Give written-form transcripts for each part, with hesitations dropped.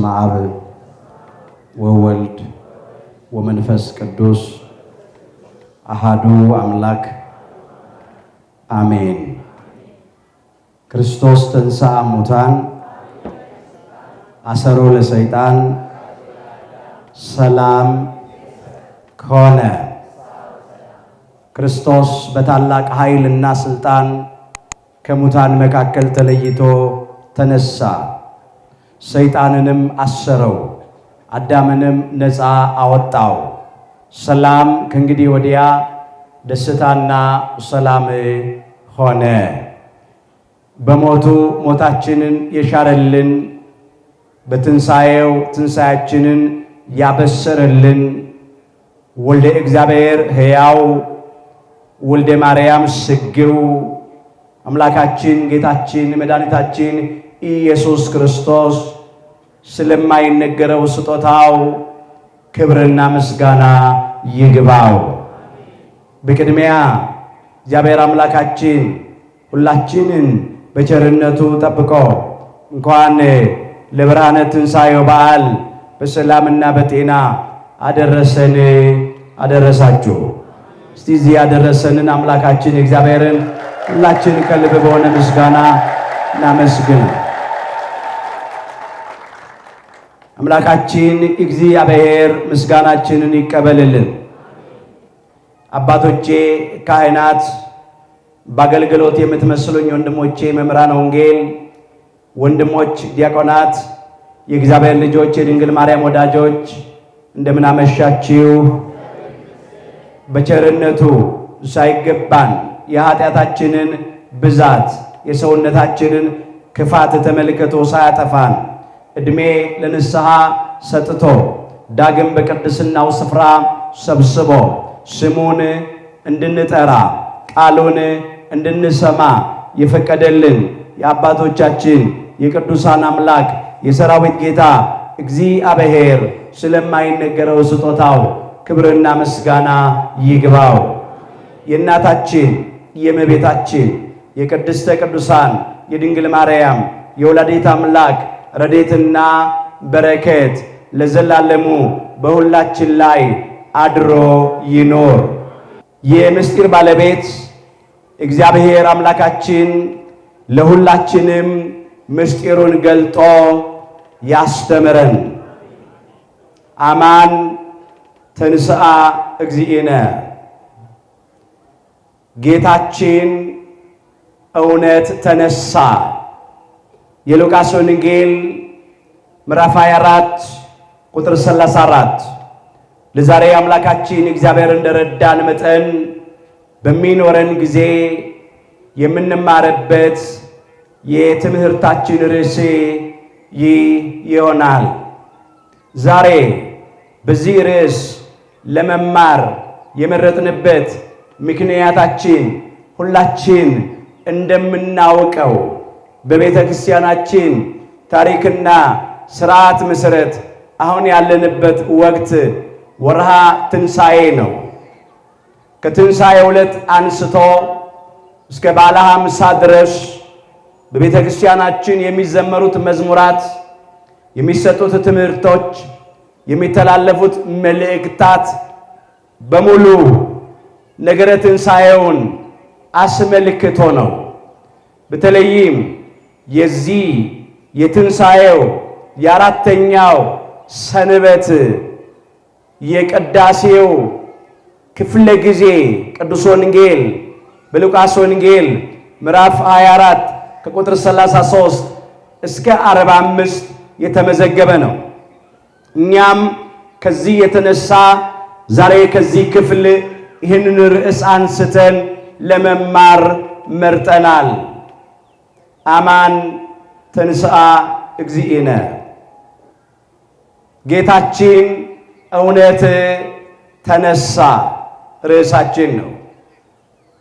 በስመ አብ ወወልድ ወመንፈስ ቅዱስ አሃዱ አምላክ አሜን። ክርስቶስ ተንሥአ እሙታን አሰሮ ለሰይጣን ሰላም ኮነ። ክርስቶስ በታላቅ ኃይልና ስልጣን ከሙታን መካከል ተለይቶ ተነሳ። ሰይጣንንም አሰረው፣ አዳምንም ነፃ አወጣው። ሰላም ከእንግዲህ ወዲያ ደስታና ሰላም ሆነ። በሞቱ ሞታችንን የሻረልን፣ በትንሣኤው ትንሣኤያችንን ያበሰረልን ወልደ እግዚአብሔር ሕያው ወልደ ማርያም ስግው አምላካችን ጌታችን መድኃኒታችን ኢየሱስ ክርስቶስ ስለማይነገረው ስጦታው ክብርና ምስጋና ይግባው። በቅድሚያ እግዚአብሔር አምላካችን ሁላችንን በቸርነቱ ጠብቆ እንኳን ለብርሃነ ትንሣኤው በዓል በሰላምና በጤና አደረሰን አደረሳችሁ። እስቲ እዚህ ያደረሰንን አምላካችን እግዚአብሔርን ሁላችን ከልብ በሆነ ምስጋና እናመስግን። አምላካችን እግዚአብሔር ምስጋናችንን ይቀበልልን። አባቶቼ ካህናት፣ በአገልግሎት የምትመስሉኝ ወንድሞቼ መምህራነ ወንጌል፣ ወንድሞች ዲያቆናት፣ የእግዚአብሔር ልጆች፣ የድንግል ማርያም ወዳጆች እንደምን አመሻችሁ። በቸርነቱ ሳይገባን የኃጢአታችንን ብዛት የሰውነታችንን ክፋት ተመልክቶ ሳያጠፋን ዕድሜ ለንስሐ ሰጥቶ ዳግም በቅድስናው ስፍራ ሰብስቦ ስሙን እንድንጠራ ቃሉን እንድንሰማ የፈቀደልን የአባቶቻችን የቅዱሳን አምላክ የሰራዊት ጌታ እግዚአብሔር ስለማይነገረው ስጦታው ክብርና ምስጋና ይግባው። የእናታችን የእመቤታችን የቅድስተ ቅዱሳን የድንግል ማርያም የወላዲተ አምላክ ረድኤትና በረከት ለዘላለሙ በሁላችን ላይ አድሮ ይኖር። የምስጢር ባለቤት እግዚአብሔር አምላካችን ለሁላችንም ምስጢሩን ገልጦ ያስተምረን። አማን ተንሥአ እግዚእነ። ጌታችን እውነት ተነሳ። የሉቃስ ወንጌል ምዕራፍ 24 ቁጥር 34። ለዛሬ አምላካችን እግዚአብሔር እንደረዳን መጠን በሚኖረን ጊዜ የምንማርበት የትምህርታችን ርዕስ ይህ ይሆናል። ዛሬ በዚህ ርዕስ ለመማር የመረጥንበት ምክንያታችን ሁላችን እንደምናውቀው በቤተ ክርስቲያናችን ታሪክና ሥርዓት መሠረት አሁን ያለንበት ወቅት ወርሃ ትንሣኤ ነው። ከትንሣኤው ዕለት አንስቶ እስከ በዓለ ሃምሳ ድረስ በቤተ ክርስቲያናችን የሚዘመሩት መዝሙራት፣ የሚሰጡት ትምህርቶች፣ የሚተላለፉት መልእክታት በሙሉ ነገረ ትንሣኤውን አስመልክቶ ነው። በተለይም የዚህ የትንሣኤው የአራተኛው ሰንበት የቅዳሴው ክፍለ ጊዜ ቅዱስ ወንጌል በሉቃስ ወንጌል ምዕራፍ 24 ከቁጥር 33 እስከ 45 የተመዘገበ ነው። እኛም ከዚህ የተነሳ ዛሬ ከዚህ ክፍል ይህንን ርዕስ አንስተን ለመማር መርጠናል። አማን ተንሥአ እግዚእነ። ጌታችን እውነት ተነሳ ርዕሳችን ነው።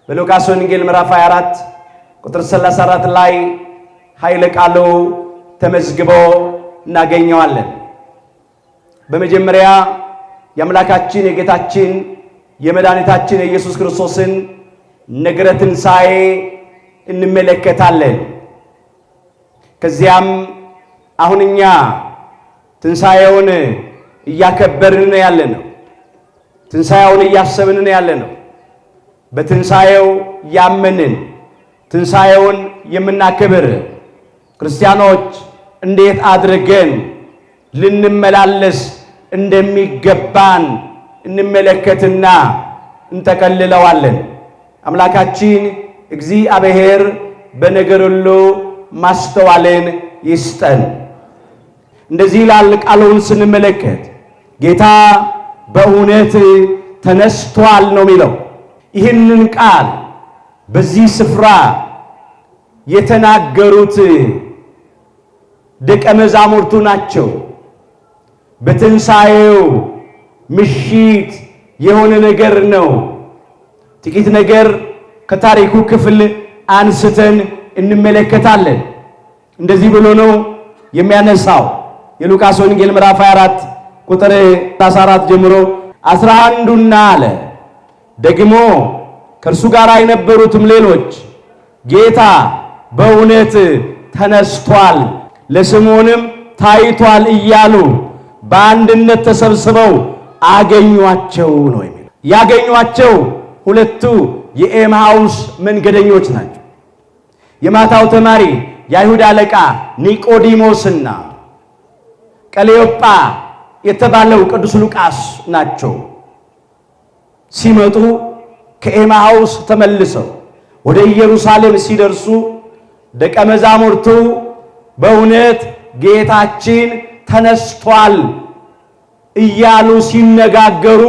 በሉቃስ ወንጌል ምዕራፍ 24 ቁጥር 34 ላይ ኃይለ ቃሉ ተመዝግቦ እናገኘዋለን። በመጀመሪያ የአምላካችን የጌታችን የመድኃኒታችን የኢየሱስ ክርስቶስን ነገረ ትንሣኤ እንመለከታለን። ከዚያም አሁን እኛ ትንሣኤውን እያከበርን ያለነው፣ ትንሣኤውን እያሰብን ያለነው፣ በትንሣኤው ያመንን ትንሣኤውን የምናከብር ክርስቲያኖች እንዴት አድርገን ልንመላለስ እንደሚገባን እንመለከትና እንጠቀልለዋለን። አምላካችን እግዚአብሔር በነገር ሁሉ ማስተዋልን ይስጠን። እንደዚህ ይላል ቃሉን ስንመለከት ጌታ በእውነት ተነስቷል ነው የሚለው። ይህንን ቃል በዚህ ስፍራ የተናገሩት ደቀ መዛሙርቱ ናቸው። በትንሣኤው ምሽት የሆነ ነገር ነው። ጥቂት ነገር ከታሪኩ ክፍል አንስተን እንመለከታለን። እንደዚህ ብሎ ነው የሚያነሳው። የሉቃስ ወንጌል ምዕራፍ 24 ቁጥር 14 ጀምሮ 11ዱና አለ ደግሞ ከእርሱ ጋር የነበሩትም ሌሎች ጌታ በእውነት ተነስቷል፣ ለስምዖንም ታይቷል እያሉ በአንድነት ተሰብስበው አገኟቸው ነው የሚለው። ያገኟቸው ሁለቱ የኤማሁስ መንገደኞች ናቸው። የማታው ተማሪ የአይሁድ አለቃ ኒቆዲሞስና ቀሌዮጳ የተባለው ቅዱስ ሉቃስ ናቸው። ሲመጡ ከኤማሁስ ተመልሰው ወደ ኢየሩሳሌም ሲደርሱ ደቀ መዛሙርቱ በእውነት ጌታችን ተነስቷል እያሉ ሲነጋገሩ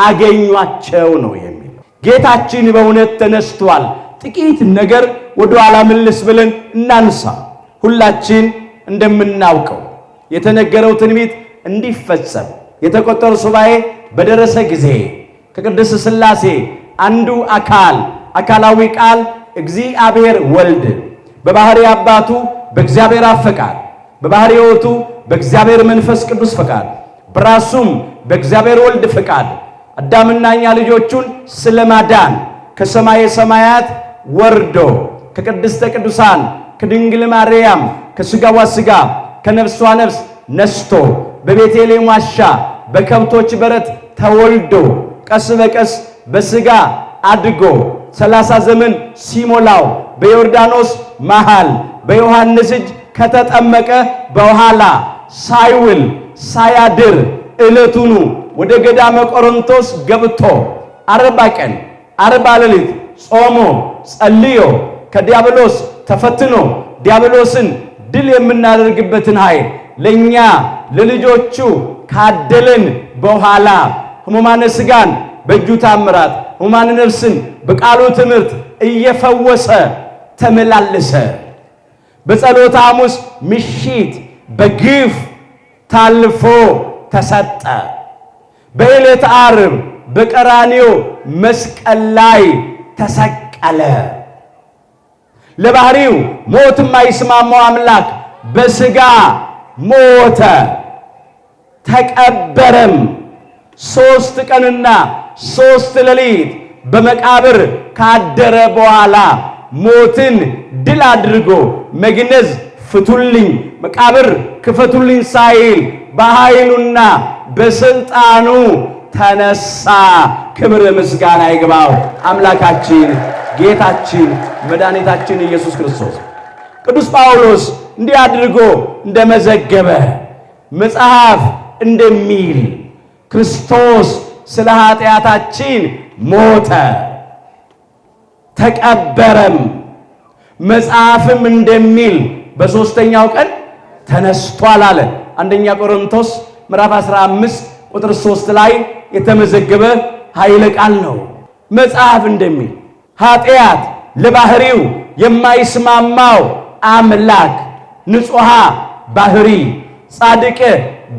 አገኟቸው ነው የሚለው። ጌታችን በእውነት ተነስቷል። ጥቂት ነገር ወደ ኋላ መለስ ብለን እናንሳ። ሁላችን እንደምናውቀው የተነገረው ትንቢት እንዲፈጸም የተቆጠረው ሱባኤ በደረሰ ጊዜ ከቅድስት ሥላሴ አንዱ አካላዊ ቃል እግዚአብሔር ወልድ በባህሪ አባቱ በእግዚአብሔር አብ ፈቃድ፣ በባህሪ ሕይወቱ በእግዚአብሔር መንፈስ ቅዱስ ፈቃድ፣ በራሱም በእግዚአብሔር ወልድ ፈቃድ አዳምና እኛ ልጆቹን ስለማዳን ከሰማየ ሰማያት ወርዶ ከቅድስተ ቅዱሳን ከድንግል ማርያም ከሥጋዋ ሥጋ ከነፍሷ ነፍስ ነስቶ በቤተልሔም ዋሻ በከብቶች በረት ተወልዶ ቀስ በቀስ በሥጋ አድጎ 30 ዘመን ሲሞላው በዮርዳኖስ መሃል በዮሐንስ እጅ ከተጠመቀ በኋላ ሳይውል ሳያድር ዕለቱኑ ወደ ገዳመ ቆሮንቶስ ገብቶ 40 ቀን 40 ሌሊት ጾሞ ጸልዮ ከዲያብሎስ ተፈትኖ ዲያብሎስን ድል የምናደርግበትን ኃይል ለኛ ለልጆቹ ካደለን በኋላ ሕሙማነ ሥጋን በእጁ ታምራት ሕሙማነ ነፍስን በቃሉ ትምህርት እየፈወሰ ተመላለሰ። በጸሎተ ሐሙስ ምሽት በግፍ ታልፎ ተሰጠ። በዕለተ ዓርብ በቀራንዮ መስቀል ላይ ተሰቀለ። ለባህሪው ሞት የማይስማማው አምላክ በሥጋ ሞተ፣ ተቀበረም። 3 ቀንና 3 ሌሊት በመቃብር ካደረ በኋላ ሞትን ድል አድርጎ መግነዝ ፍቱልኝ፣ መቃብር ክፈቱልኝ ሳይል በኃይሉና በስልጣኑ ተነሳ። ክብር ምስጋና ይግባው አምላካችን ጌታችን መድኃኒታችን ኢየሱስ ክርስቶስ። ቅዱስ ጳውሎስ እንዲህ አድርጎ እንደመዘገበ መጽሐፍ እንደሚል ክርስቶስ ስለ ኃጢአታችን ሞተ ተቀበረም፣ መጽሐፍም እንደሚል በሦስተኛው ቀን ተነስቷል አለ። አንደኛ ቆሮንቶስ ምዕራፍ 15 ቁጥር 3 ላይ የተመዘገበ ኃይለ ቃል ነው። መጽሐፍ እንደሚል ኃጢአት ለባህሪው የማይስማማው አምላክ ንጹሐ ባህሪ ጻድቅ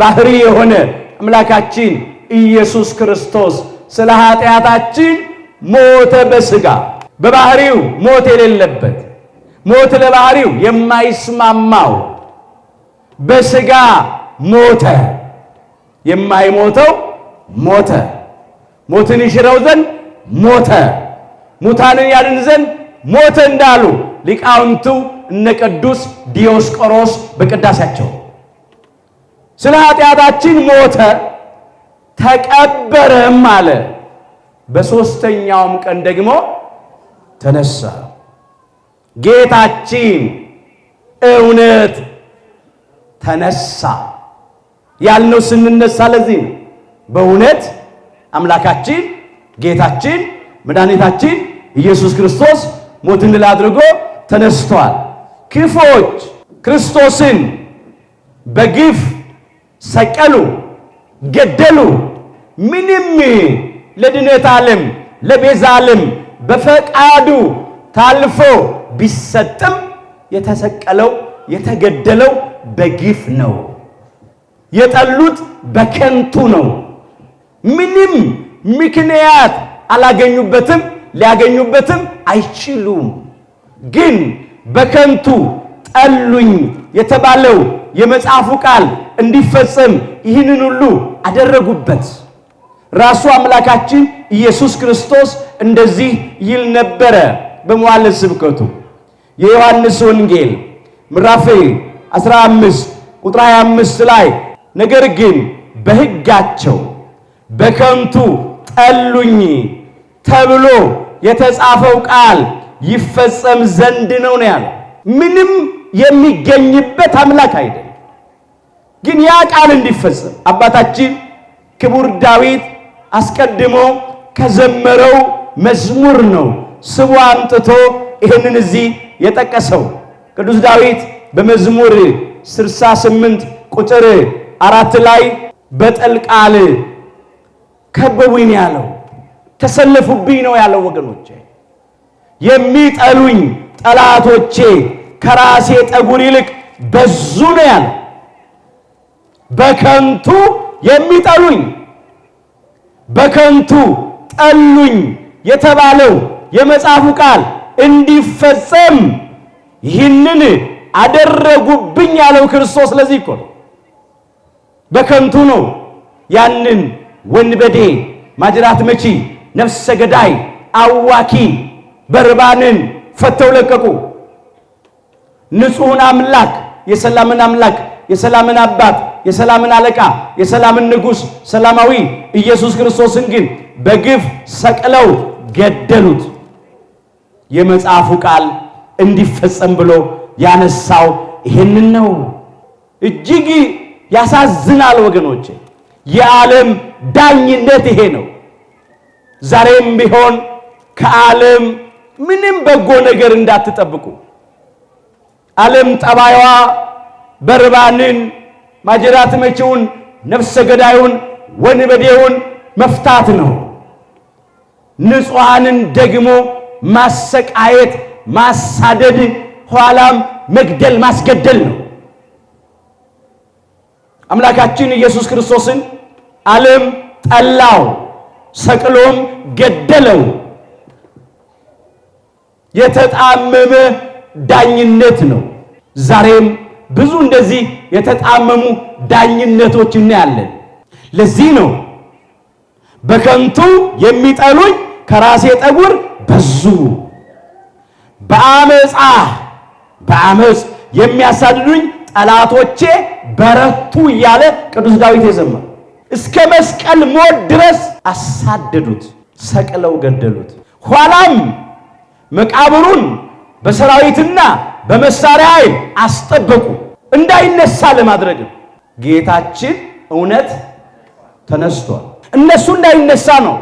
ባህሪ የሆነ አምላካችን ኢየሱስ ክርስቶስ ስለ ኃጢአታችን ሞተ በሥጋ። በባህሪው ሞት የሌለበት ሞት ለባህሪው የማይስማማው በሥጋ ሞተ። የማይሞተው ሞተ። ሞትን ይሽረው ዘንድ ሞተ፣ ሙታንን ያድን ዘንድ ሞተ እንዳሉ ሊቃውንቱ እነ ቅዱስ ዲዮስቆሮስ በቅዳሴያቸው። ስለ ኃጢአታችን ሞተ ተቀበረም አለ። በሦስተኛውም ቀን ደግሞ ተነሳ። ጌታችን እውነት ተነሳ ያልነው ስንነሳ ለዚህ ነው። በእውነት አምላካችን ጌታችን መድኃኒታችን ኢየሱስ ክርስቶስ ሞትን ድል አድርጎ ተነስቷል። ክፎች ክርስቶስን በግፍ ሰቀሉ፣ ገደሉ። ምንም ለድነት ዓለም ለቤዛ ዓለም በፈቃዱ ታልፎ ቢሰጥም የተሰቀለው የተገደለው በግፍ ነው። የጠሉት በከንቱ ነው። ምንም ምክንያት አላገኙበትም፣ ሊያገኙበትም አይችሉም። ግን በከንቱ ጠሉኝ የተባለው የመጽሐፉ ቃል እንዲፈጸም ይህንን ሁሉ አደረጉበት። ራሱ አምላካችን ኢየሱስ ክርስቶስ እንደዚህ ይል ነበረ በመዋዕለ ስብከቱ የዮሐንስ ወንጌል ምዕራፍ 15 ቁጥር 25 ላይ ነገር ግን በሕጋቸው በከንቱ ጠሉኝ ተብሎ የተጻፈው ቃል ይፈጸም ዘንድ ነው ያለው። ምንም የሚገኝበት አምላክ አይደለም። ግን ያ ቃል እንዲፈጸም አባታችን ክቡር ዳዊት አስቀድሞ ከዘመረው መዝሙር ነው ስቡ አምጥቶ ይህንን እዚህ የጠቀሰው። ቅዱስ ዳዊት በመዝሙር 68 ቁጥር 4 ላይ በጥል ቃል ከበቡኝ ያለው ተሰለፉብኝ ነው ያለው። ወገኖቼ የሚጠሉኝ ጠላቶቼ ከራሴ ጠጉር ይልቅ በዙ ነው ያለው። በከንቱ የሚጠሉኝ በከንቱ ጠሉኝ የተባለው የመጽሐፉ ቃል እንዲፈጸም ይህንን አደረጉብኝ ያለው ክርስቶስ ለዚህ እኮ ነው። በከንቱ ነው ያንን ወንበዴ ማጅራት መቺ ነፍሰ ገዳይ አዋኪ በርባንን ፈተው ለቀቁ። ንጹሕን አምላክ የሰላምን አምላክ የሰላምን አባት የሰላምን አለቃ የሰላምን ንጉሥ ሰላማዊ ኢየሱስ ክርስቶስን ግን በግፍ ሰቅለው ገደሉት። የመጽሐፉ ቃል እንዲፈጸም ብሎ ያነሳው ይሄንን ነው። እጅግ ያሳዝናል ወገኖቼ። የዓለም ዳኝነት ይሄ ነው። ዛሬም ቢሆን ከዓለም ምንም በጎ ነገር እንዳትጠብቁ። ዓለም ጠባይዋ በርባንን ማጅራት መቺውን ነፍሰ ገዳዩን ወንበዴውን መፍታት ነው። ንጹሐንን ደግሞ ማሰቃየት፣ ማሳደድ፣ ኋላም መግደል፣ ማስገደል ነው። አምላካችን ኢየሱስ ክርስቶስን ዓለም ጠላው፣ ሰቅሎም ገደለው። የተጣመመ ዳኝነት ነው። ዛሬም ብዙ እንደዚህ የተጣመሙ ዳኝነቶች እናያለን። ለዚህ ነው በከንቱ የሚጠሉኝ ከራሴ ጠጉር በዙ፣ በአመፅ የሚያሳድዱኝ ጠላቶቼ በረቱ እያለ ቅዱስ ዳዊት የዘመረው። እስከ መስቀል ሞት ድረስ አሳደዱት፣ ሰቅለው ገደሉት። ኋላም መቃብሩን በሰራዊትና በመሳሪያ ኃይል አስጠበቁ፣ እንዳይነሳ ለማድረግ። ጌታችን እውነት ተነስቷል። እነሱ እንዳይነሳ ነው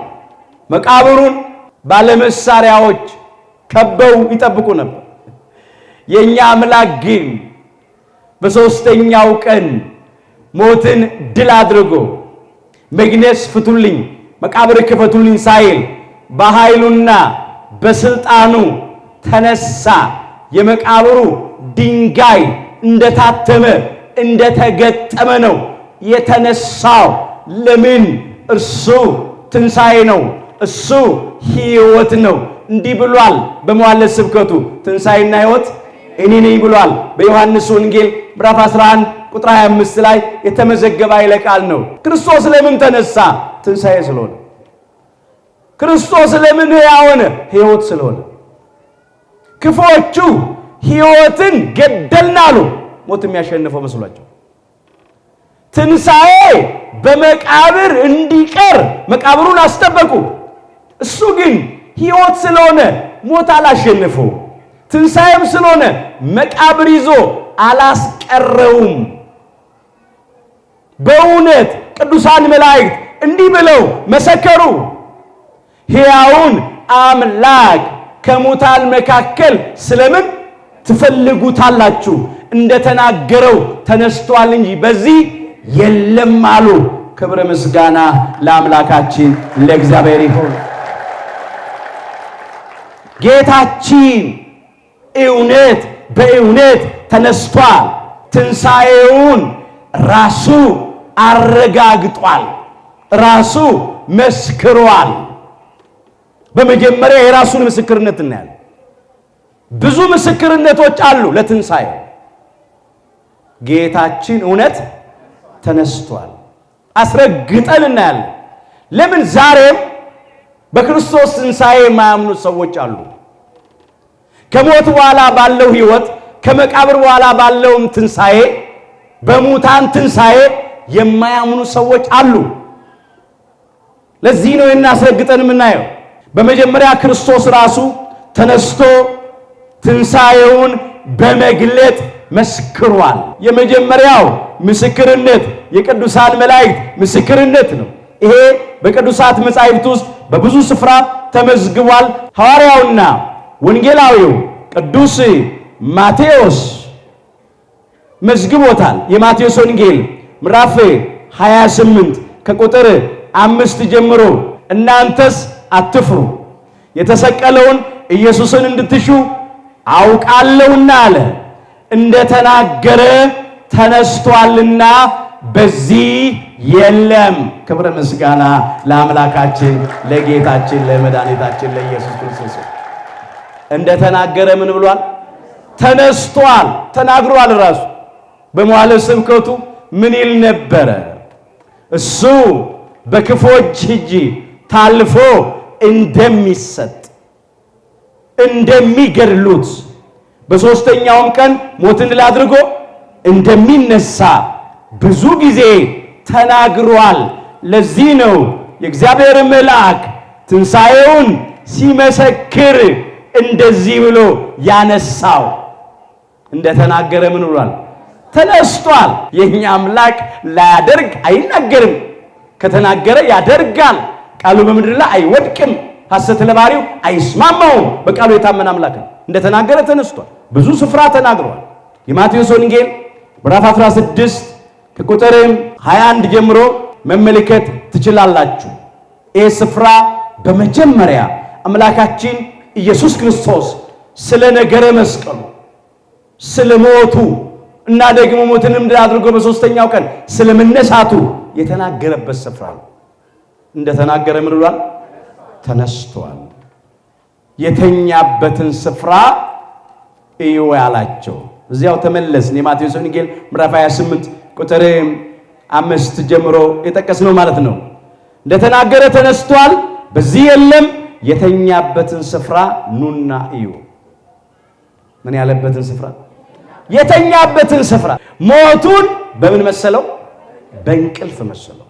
መቃብሩን ባለመሳሪያዎች ከበው ይጠብቁ ነበር። የኛ አምላክ ግን በሦስተኛው ቀን ሞትን ድል አድርጎ መግነዝ ፍቱልኝ፣ መቃብር ክፈቱልኝ ሳይል በኃይሉና በስልጣኑ ተነሳ። የመቃብሩ ድንጋይ እንደታተመ እንደተገጠመ ነው የተነሳው። ለምን? እርሱ ትንሣኤ ነው፣ እሱ ሕይወት ነው። እንዲህ ብሏል በመዋዕለ ስብከቱ ትንሣኤና ሕይወት እኔ ነኝ ብሏል። በዮሐንስ ወንጌል ምዕራፍ 11 ቁጥር 25 ላይ የተመዘገበ ኃይለ ቃል ነው። ክርስቶስ ለምን ተነሳ? ትንሣኤ ስለሆነ። ክርስቶስ ለምን ሕያው ሆነ? ሕይወት ስለሆነ። ክፉዎቹ ሕይወትን ገደልን አሉ፣ ሞት የሚያሸንፈው መስሏቸው። ትንሣኤ በመቃብር እንዲቀር መቃብሩን አስጠበቁ። እሱ ግን ሕይወት ስለሆነ ሞት አላሸነፈው፣ ትንሣኤም ስለሆነ መቃብር ይዞ አላስቀረውም። በእውነት ቅዱሳን መላእክት እንዲህ ብለው መሰከሩ፣ ሕያውን አምላክ ከሙታን መካከል ስለምን ትፈልጉታላችሁ? እንደተናገረው ተነስቷል እንጂ በዚህ የለም አሉ። ክብር ምስጋና ለአምላካችን ለእግዚአብሔር ይሁን። ጌታችን እውነት በእውነት ተነስቷል። ትንሣኤውን ራሱ አረጋግጧል፣ ራሱ መስክሯል። በመጀመሪያ የራሱን ምስክርነት እናያለን። ብዙ ምስክርነቶች አሉ ለትንሣኤ። ጌታችን እውነት ተነስቷል አስረግጠን እናያለን። ለምን ዛሬም በክርስቶስ ትንሣኤ የማያምኑ ሰዎች አሉ። ከሞት በኋላ ባለው ሕይወት ከመቃብር በኋላ ባለውም ትንሣኤ በሙታን ትንሣኤ የማያምኑ ሰዎች አሉ። ለዚህ ነው እናስረግጠን የምናየው። በመጀመሪያ ክርስቶስ ራሱ ተነስቶ ትንሣኤውን በመግለጥ መስክሯል። የመጀመሪያው ምስክርነት የቅዱሳን መላእክት ምስክርነት ነው። ይሄ በቅዱሳት መጻሕፍት ውስጥ በብዙ ስፍራ ተመዝግቧል። ሐዋርያውና ወንጌላዊው ቅዱስ ማቴዎስ መዝግቦታል። የማቴዎስ ወንጌል ምዕራፍ 28 ከቁጥር 5 ጀምሮ እናንተስ አትፍሩ፣ የተሰቀለውን ኢየሱስን እንድትሹ አውቃለሁና አለ፣ እንደተናገረ ተነስቷልና በዚህ የለም። ክብረ ምስጋና ለአምላካችን ለጌታችን ለመድኃኒታችን ለኢየሱስ ክርስቶስ። እንደተናገረ ምን ብሏል? ተነስቷል። ተናግሯል። ራሱ በመዋዕለ ስብከቱ ምን ይል ነበረ? እሱ በክፎች እጅ ታልፎ እንደሚሰጥ እንደሚገድሉት በሦስተኛውም ቀን ሞትን ድል አድርጎ እንደሚነሳ ብዙ ጊዜ ተናግሯል። ለዚህ ነው የእግዚአብሔር መልአክ ትንሣኤውን ሲመሰክር እንደዚህ ብሎ ያነሳው። እንደተናገረ ምን ብሏል? ተነስቷል። የኛ አምላክ ላያደርግ አይናገርም። ከተናገረ ያደርጋል። ቃሉ በምድር ላይ አይወድቅም። ሐሰት ለባህሪው አይስማማውም። በቃሉ የታመነ አምላክ ነው። እንደተናገረ ተነስቷል። ብዙ ስፍራ ተናግሯል። የማቴዎስ ወንጌል ምዕራፍ 16 ከቁጥር 21 ጀምሮ መመልከት ትችላላችሁ። ይህ ስፍራ በመጀመሪያ አምላካችን ኢየሱስ ክርስቶስ ስለ ነገረ መስቀሉ ስለ ሞቱ እና ደግሞ ሞትንም ድል አድርጎ በሦስተኛው ቀን ስለ መነሳቱ የተናገረበት ስፍራ ነው። እንደተናገረ ምን ብሏል? ተነስቷል። የተኛበትን ስፍራ እዩ ያላቸው። እዚያው ተመለስን። የማቴዎስ ወንጌል ምዕራፍ 28 ቁጥር 5 ጀምሮ የጠቀስነው ማለት ነው። እንደተናገረ ተነስቷል፣ በዚህ የለም። የተኛበትን ስፍራ ኑና እዩ። ምን ያለበትን ስፍራ? የተኛበትን ስፍራ። ሞቱን በምን መሰለው? በእንቅልፍ መሰለው።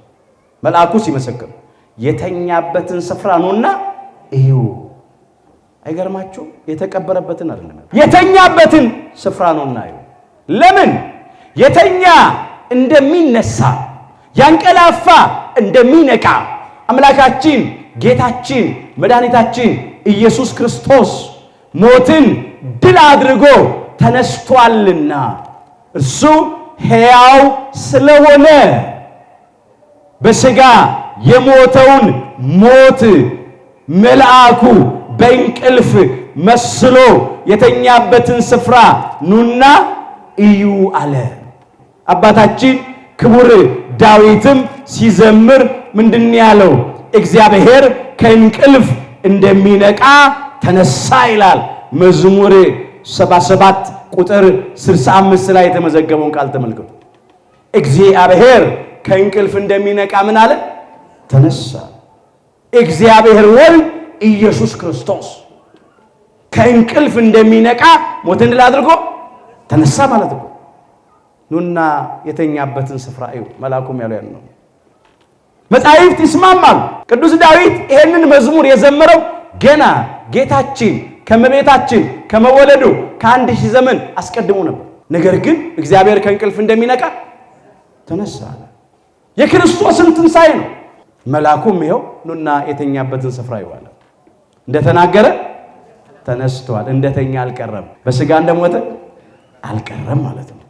መልአኩ ሲመሰክር የተኛበትን ስፍራ ኑና እዩ። አይገርማችሁ? የተቀበረበትን አይደለም፣ የተኛበትን ስፍራ ኑና እዩ። ለምን? የተኛ እንደሚነሳ ያንቀላፋ እንደሚነቃ አምላካችን ጌታችን መድኃኒታችን ኢየሱስ ክርስቶስ ሞትን ድል አድርጎ ተነስቷልና እሱ ሕያው ስለሆነ በሥጋ የሞተውን ሞት መልአኩ በእንቅልፍ መስሎ የተኛበትን ስፍራ ኑና እዩ አለ። አባታችን ክቡር ዳዊትም ሲዘምር ምንድን ያለው? እግዚአብሔር ከእንቅልፍ እንደሚነቃ ተነሳ ይላል። መዝሙር 77 ቁጥር 65 ላይ የተመዘገበውን ቃል ተመልከቱ። እግዚአብሔር ከእንቅልፍ እንደሚነቃ ምን አለ? ተነሳ። እግዚአብሔር ወልድ ኢየሱስ ክርስቶስ ከእንቅልፍ እንደሚነቃ ሞትን ድል አድርጎ ተነሳ ማለት ነው። ኑና የተኛበትን ስፍራ እዩ። መልአኩም ያለው ያን ነው። መጻሕፍት ይስማማሉ። ቅዱስ ዳዊት ይሄንን መዝሙር የዘመረው ገና ጌታችን ከመቤታችን ከመወለዱ ከ1000 ዘመን አስቀድሞ ነበር። ነገር ግን እግዚአብሔር ከእንቅልፍ እንደሚነቃ ተነሳ። የክርስቶስን ትንሣኤ ነው። መልአኩም ይኸው ኑና የተኛበትን ስፍራ ይዋል እንደተናገረ ተነስቷል። እንደተኛ አልቀረም፣ በስጋ እንደሞተ አልቀረም ማለት ነው።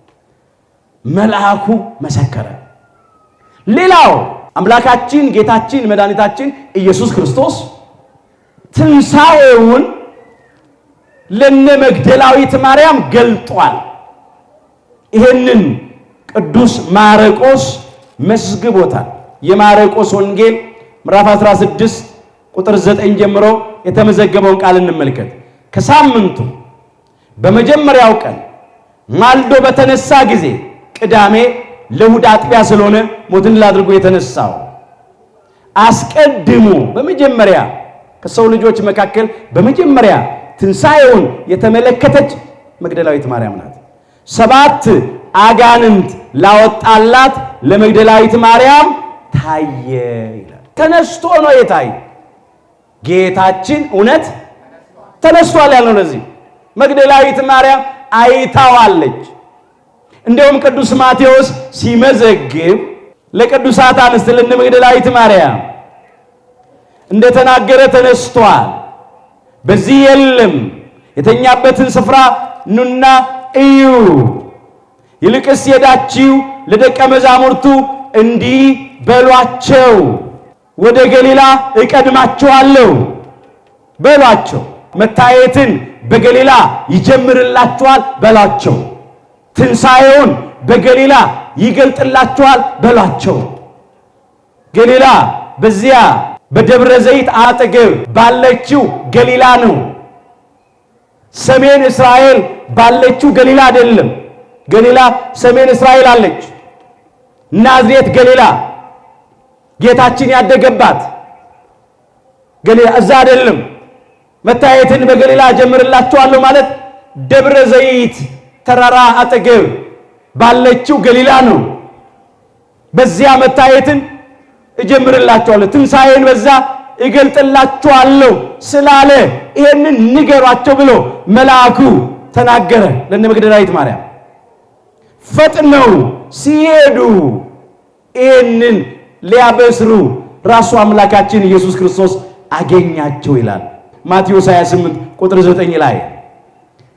መልአኩ መሰከረ። ሌላው አምላካችን ጌታችን መድኃኒታችን ኢየሱስ ክርስቶስ ትንሣኤውን ለነ መግደላዊት ማርያም ገልጧል። ይሄንን ቅዱስ ማርቆስ መዝግቦታል። የማርቆስ ወንጌል ምዕራፍ 16 ቁጥር 9 ጀምሮ የተመዘገበውን ቃል እንመልከት። ከሳምንቱ በመጀመሪያው ቀን ማልዶ በተነሳ ጊዜ ቅዳሜ ለእሑድ አጥቢያ ስለሆነ ሞትን አድርጎ የተነሳው አስቀድሞ በመጀመሪያ ከሰው ልጆች መካከል በመጀመሪያ ትንሣኤውን የተመለከተች መግደላዊት ማርያም ናት። 7 አጋንንት ላወጣላት ለመግደላዊት ማርያም ታየ ይላል። ተነስቶ ነው የታየ። ጌታችን እውነት ተነስቷል ያለው ለዚህ መግደላዊት ማርያም አይታዋለች። እንደውም ቅዱስ ማቴዎስ ሲመዘግብ ለቅዱሳት አንስት ለነ መግደላዊት ማርያም እንደተናገረ ተነስቷል፣ በዚህ የለም፣ የተኛበትን ስፍራ ኑና እዩ፣ ይልቅስ ሄዳችሁ ለደቀ መዛሙርቱ እንዲህ በሏቸው፣ ወደ ገሊላ እቀድማችኋለሁ በሏቸው፣ መታየትን በገሊላ ይጀምርላችኋል በሏቸው፣ ትንሣኤውን በገሊላ ይገልጥላችኋል በሏቸው። ገሊላ በዚያ በደብረ ዘይት አጠገብ ባለችው ገሊላ ነው። ሰሜን እስራኤል ባለችው ገሊላ አይደለም። ገሊላ ሰሜን እስራኤል አለች። ናዝሬት ገሊላ ጌታችን ያደገባት ገሊላ እዛ አይደለም። መታየትን በገሊላ ጀምርላችኋለሁ ማለት ደብረ ዘይት ተራራ አጠገብ ባለችው ገሊላ ነው። በዚያ መታየትን እጀምርላችኋለሁ፣ ትንሣኤን በዛ እገልጥላችኋለሁ ስላለ ይሄንን ንገሯቸው ብሎ መልአኩ ተናገረ ለነ መግደላዊት ማርያም። ፈጥነው ሲሄዱ ይሄንን ሊያበስሩ ራሱ አምላካችን ኢየሱስ ክርስቶስ አገኛቸው ይላል ማቴዎስ 28 ቁጥር 9 ላይ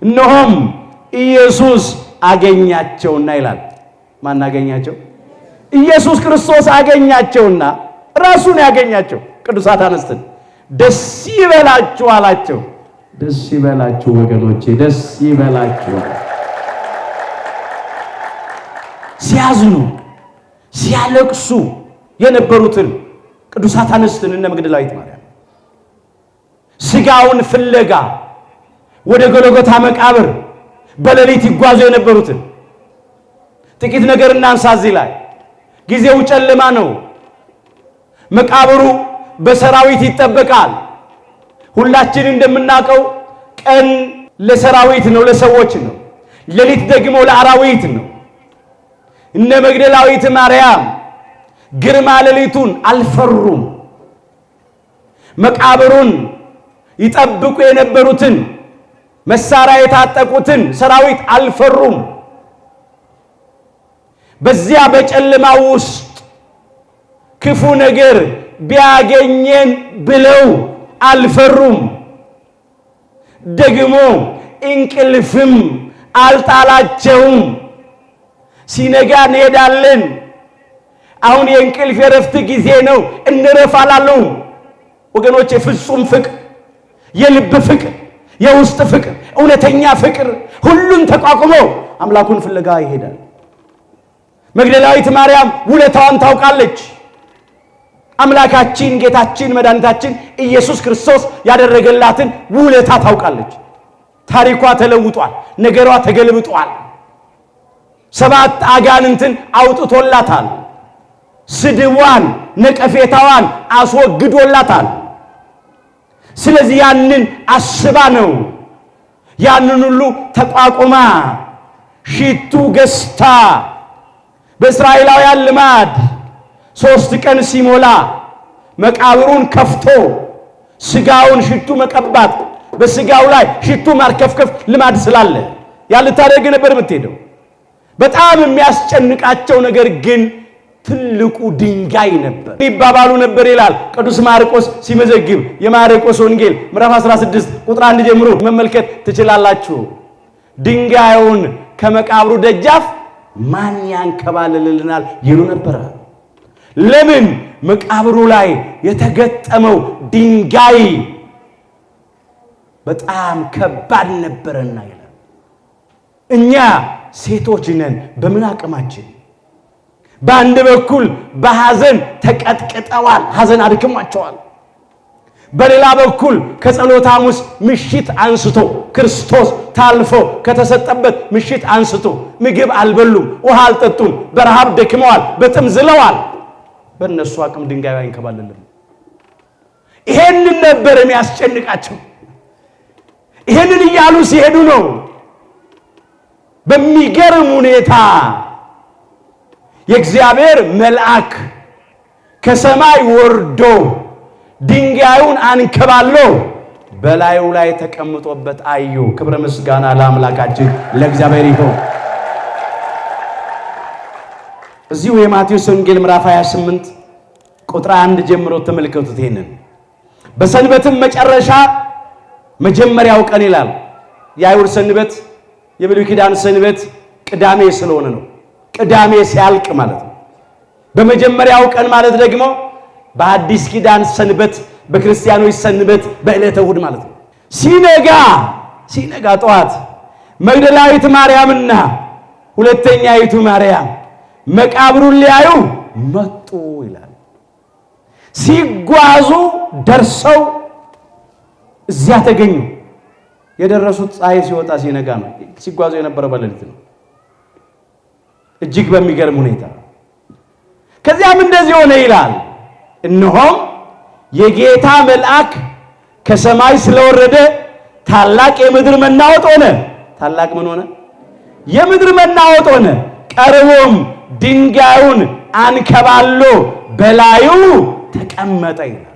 እነሆም ኢየሱስ አገኛቸውና ይላል። ማን አገኛቸው? ኢየሱስ ክርስቶስ አገኛቸውና ራሱን ያገኛቸው ቅዱሳት አንስትን ደስ ይበላችሁ አላቸው። ደስ ይበላችሁ ወገኖቼ፣ ደስ ይበላችሁ። ሲያዝኑ ሲያለቅሱ የነበሩትን ቅዱሳት አንስትን እነ መግደላዊት ማርያም ስጋውን ፍለጋ ወደ ጎልጎታ መቃብር በሌሊት ይጓዙ የነበሩትን ጥቂት ነገር እናንሳ። እዚህ ላይ ጊዜው ጨለማ ነው። መቃብሩ በሰራዊት ይጠበቃል። ሁላችን እንደምናውቀው ቀን ለሰራዊት ነው፣ ለሰዎች ነው። ሌሊት ደግሞ ለአራዊት ነው። እነ መግደላዊት ማርያም ግርማ ሌሊቱን አልፈሩም። መቃብሩን ይጠብቁ የነበሩትን መሳሪያ የታጠቁትን ሰራዊት አልፈሩም። በዚያ በጨለማ ውስጥ ክፉ ነገር ቢያገኘን ብለው አልፈሩም። ደግሞ እንቅልፍም አልጣላቸውም። ሲነጋ እንሄዳለን፣ አሁን የእንቅልፍ የረፍት ጊዜ ነው እንረፍ አላሉም። ወገኖቼ ፍጹም ፍቅር፣ የልብ ፍቅር፣ የውስጥ ፍቅር፣ እውነተኛ ፍቅር ሁሉን ተቋቁሞ አምላኩን ፍለጋ ይሄዳል። መግደላዊት ማርያም ውለታዋን ታውቃለች። አምላካችን ጌታችን መድኃኒታችን ኢየሱስ ክርስቶስ ያደረገላትን ውለታ ታውቃለች። ታሪኳ ተለውጧል። ነገሯ ተገልብጧል። 7 አጋንንትን አውጥቶላታል። ስድዋን ነቀፌታዋን አስወግዶላታል። ስለዚህ ያንን አስባ ነው ያንን ሁሉ ተቋቁማ ሽቱ ገዝታ በእስራኤላውያን ልማድ 3 ቀን ሲሞላ መቃብሩን ከፍቶ ስጋውን ሽቱ መቀባት በስጋው ላይ ሽቱ ማርከፍከፍ ልማድ ስላለ ያልታደርግ ነበር የምትሄደው። በጣም የሚያስጨንቃቸው ነገር ግን ትልቁ ድንጋይ ነበር ይባባሉ ነበር ይላል ቅዱስ ማርቆስ ሲመዘግብ። የማርቆስ ወንጌል ምዕራፍ 16 ቁጥር 1 ጀምሮ መመልከት ትችላላችሁ። ድንጋዩን ከመቃብሩ ደጃፍ ማን ያንከባልልልናል ይሉ ነበር። ለምን? መቃብሩ ላይ የተገጠመው ድንጋይ በጣም ከባድ ነበርና ይላል። እኛ ሴቶች ነን፣ በምን አቅማችን በአንድ በኩል በሐዘን ተቀጥቅጠዋል፣ ሐዘን አድክሟቸዋል። በሌላ በኩል ከጸሎተ ሐሙስ ምሽት አንስቶ ክርስቶስ ታልፎ ከተሰጠበት ምሽት አንስቶ ምግብ አልበሉም፣ ውሃ አልጠጡም፣ በረሃብ ደክመዋል፣ በጥም ዝለዋል። በእነሱ አቅም ድንጋይ አይንከባለልም። ይሄንን ነበር የሚያስጨንቃቸው። ይሄንን እያሉ ሲሄዱ ነው በሚገርም ሁኔታ የእግዚአብሔር መልአክ ከሰማይ ወርዶ ድንጋዩን አንከባሎ በላዩ ላይ ተቀምጦበት አዩ። ክብረ ምስጋና ለአምላካችን ለእግዚአብሔር ይሁን። እዚሁ የማቴዎስ ወንጌል ምዕራፍ 28 ቁጥር 1 ጀምሮ ተመልከቱት። ይሄንን በሰንበትም መጨረሻ መጀመሪያው ቀን ይላል። የአይሁድ ሰንበት የብሉይ ኪዳን ሰንበት ቅዳሜ ስለሆነ ነው። ቅዳሜ ሲያልቅ ማለት ነው። በመጀመሪያው ቀን ማለት ደግሞ በአዲስ ኪዳን ሰንበት፣ በክርስቲያኖች ሰንበት በዕለተ እሑድ ማለት ነው። ሲነጋ ጠዋት መግደላዊት ማርያምና ሁለተኛይቱ ማርያም መቃብሩን ሊያዩ መጡ ይላል። ሲጓዙ ደርሰው እዚያ ተገኙ። የደረሱት ፀሐይ ሲወጣ ሲነጋ ነው። ሲጓዙ የነበረው በሌሊት ነው። እጅግ በሚገርም ሁኔታ ከዚያም እንደዚህ ሆነ ይላል። እነሆም የጌታ መልአክ ከሰማይ ስለወረደ ታላቅ የምድር መናወጥ ሆነ። ታላቅ ምን ሆነ? የምድር መናወጥ ሆነ። ቀርቦም ድንጋዩን አንከባሎ በላዩ ተቀመጠ ይላል።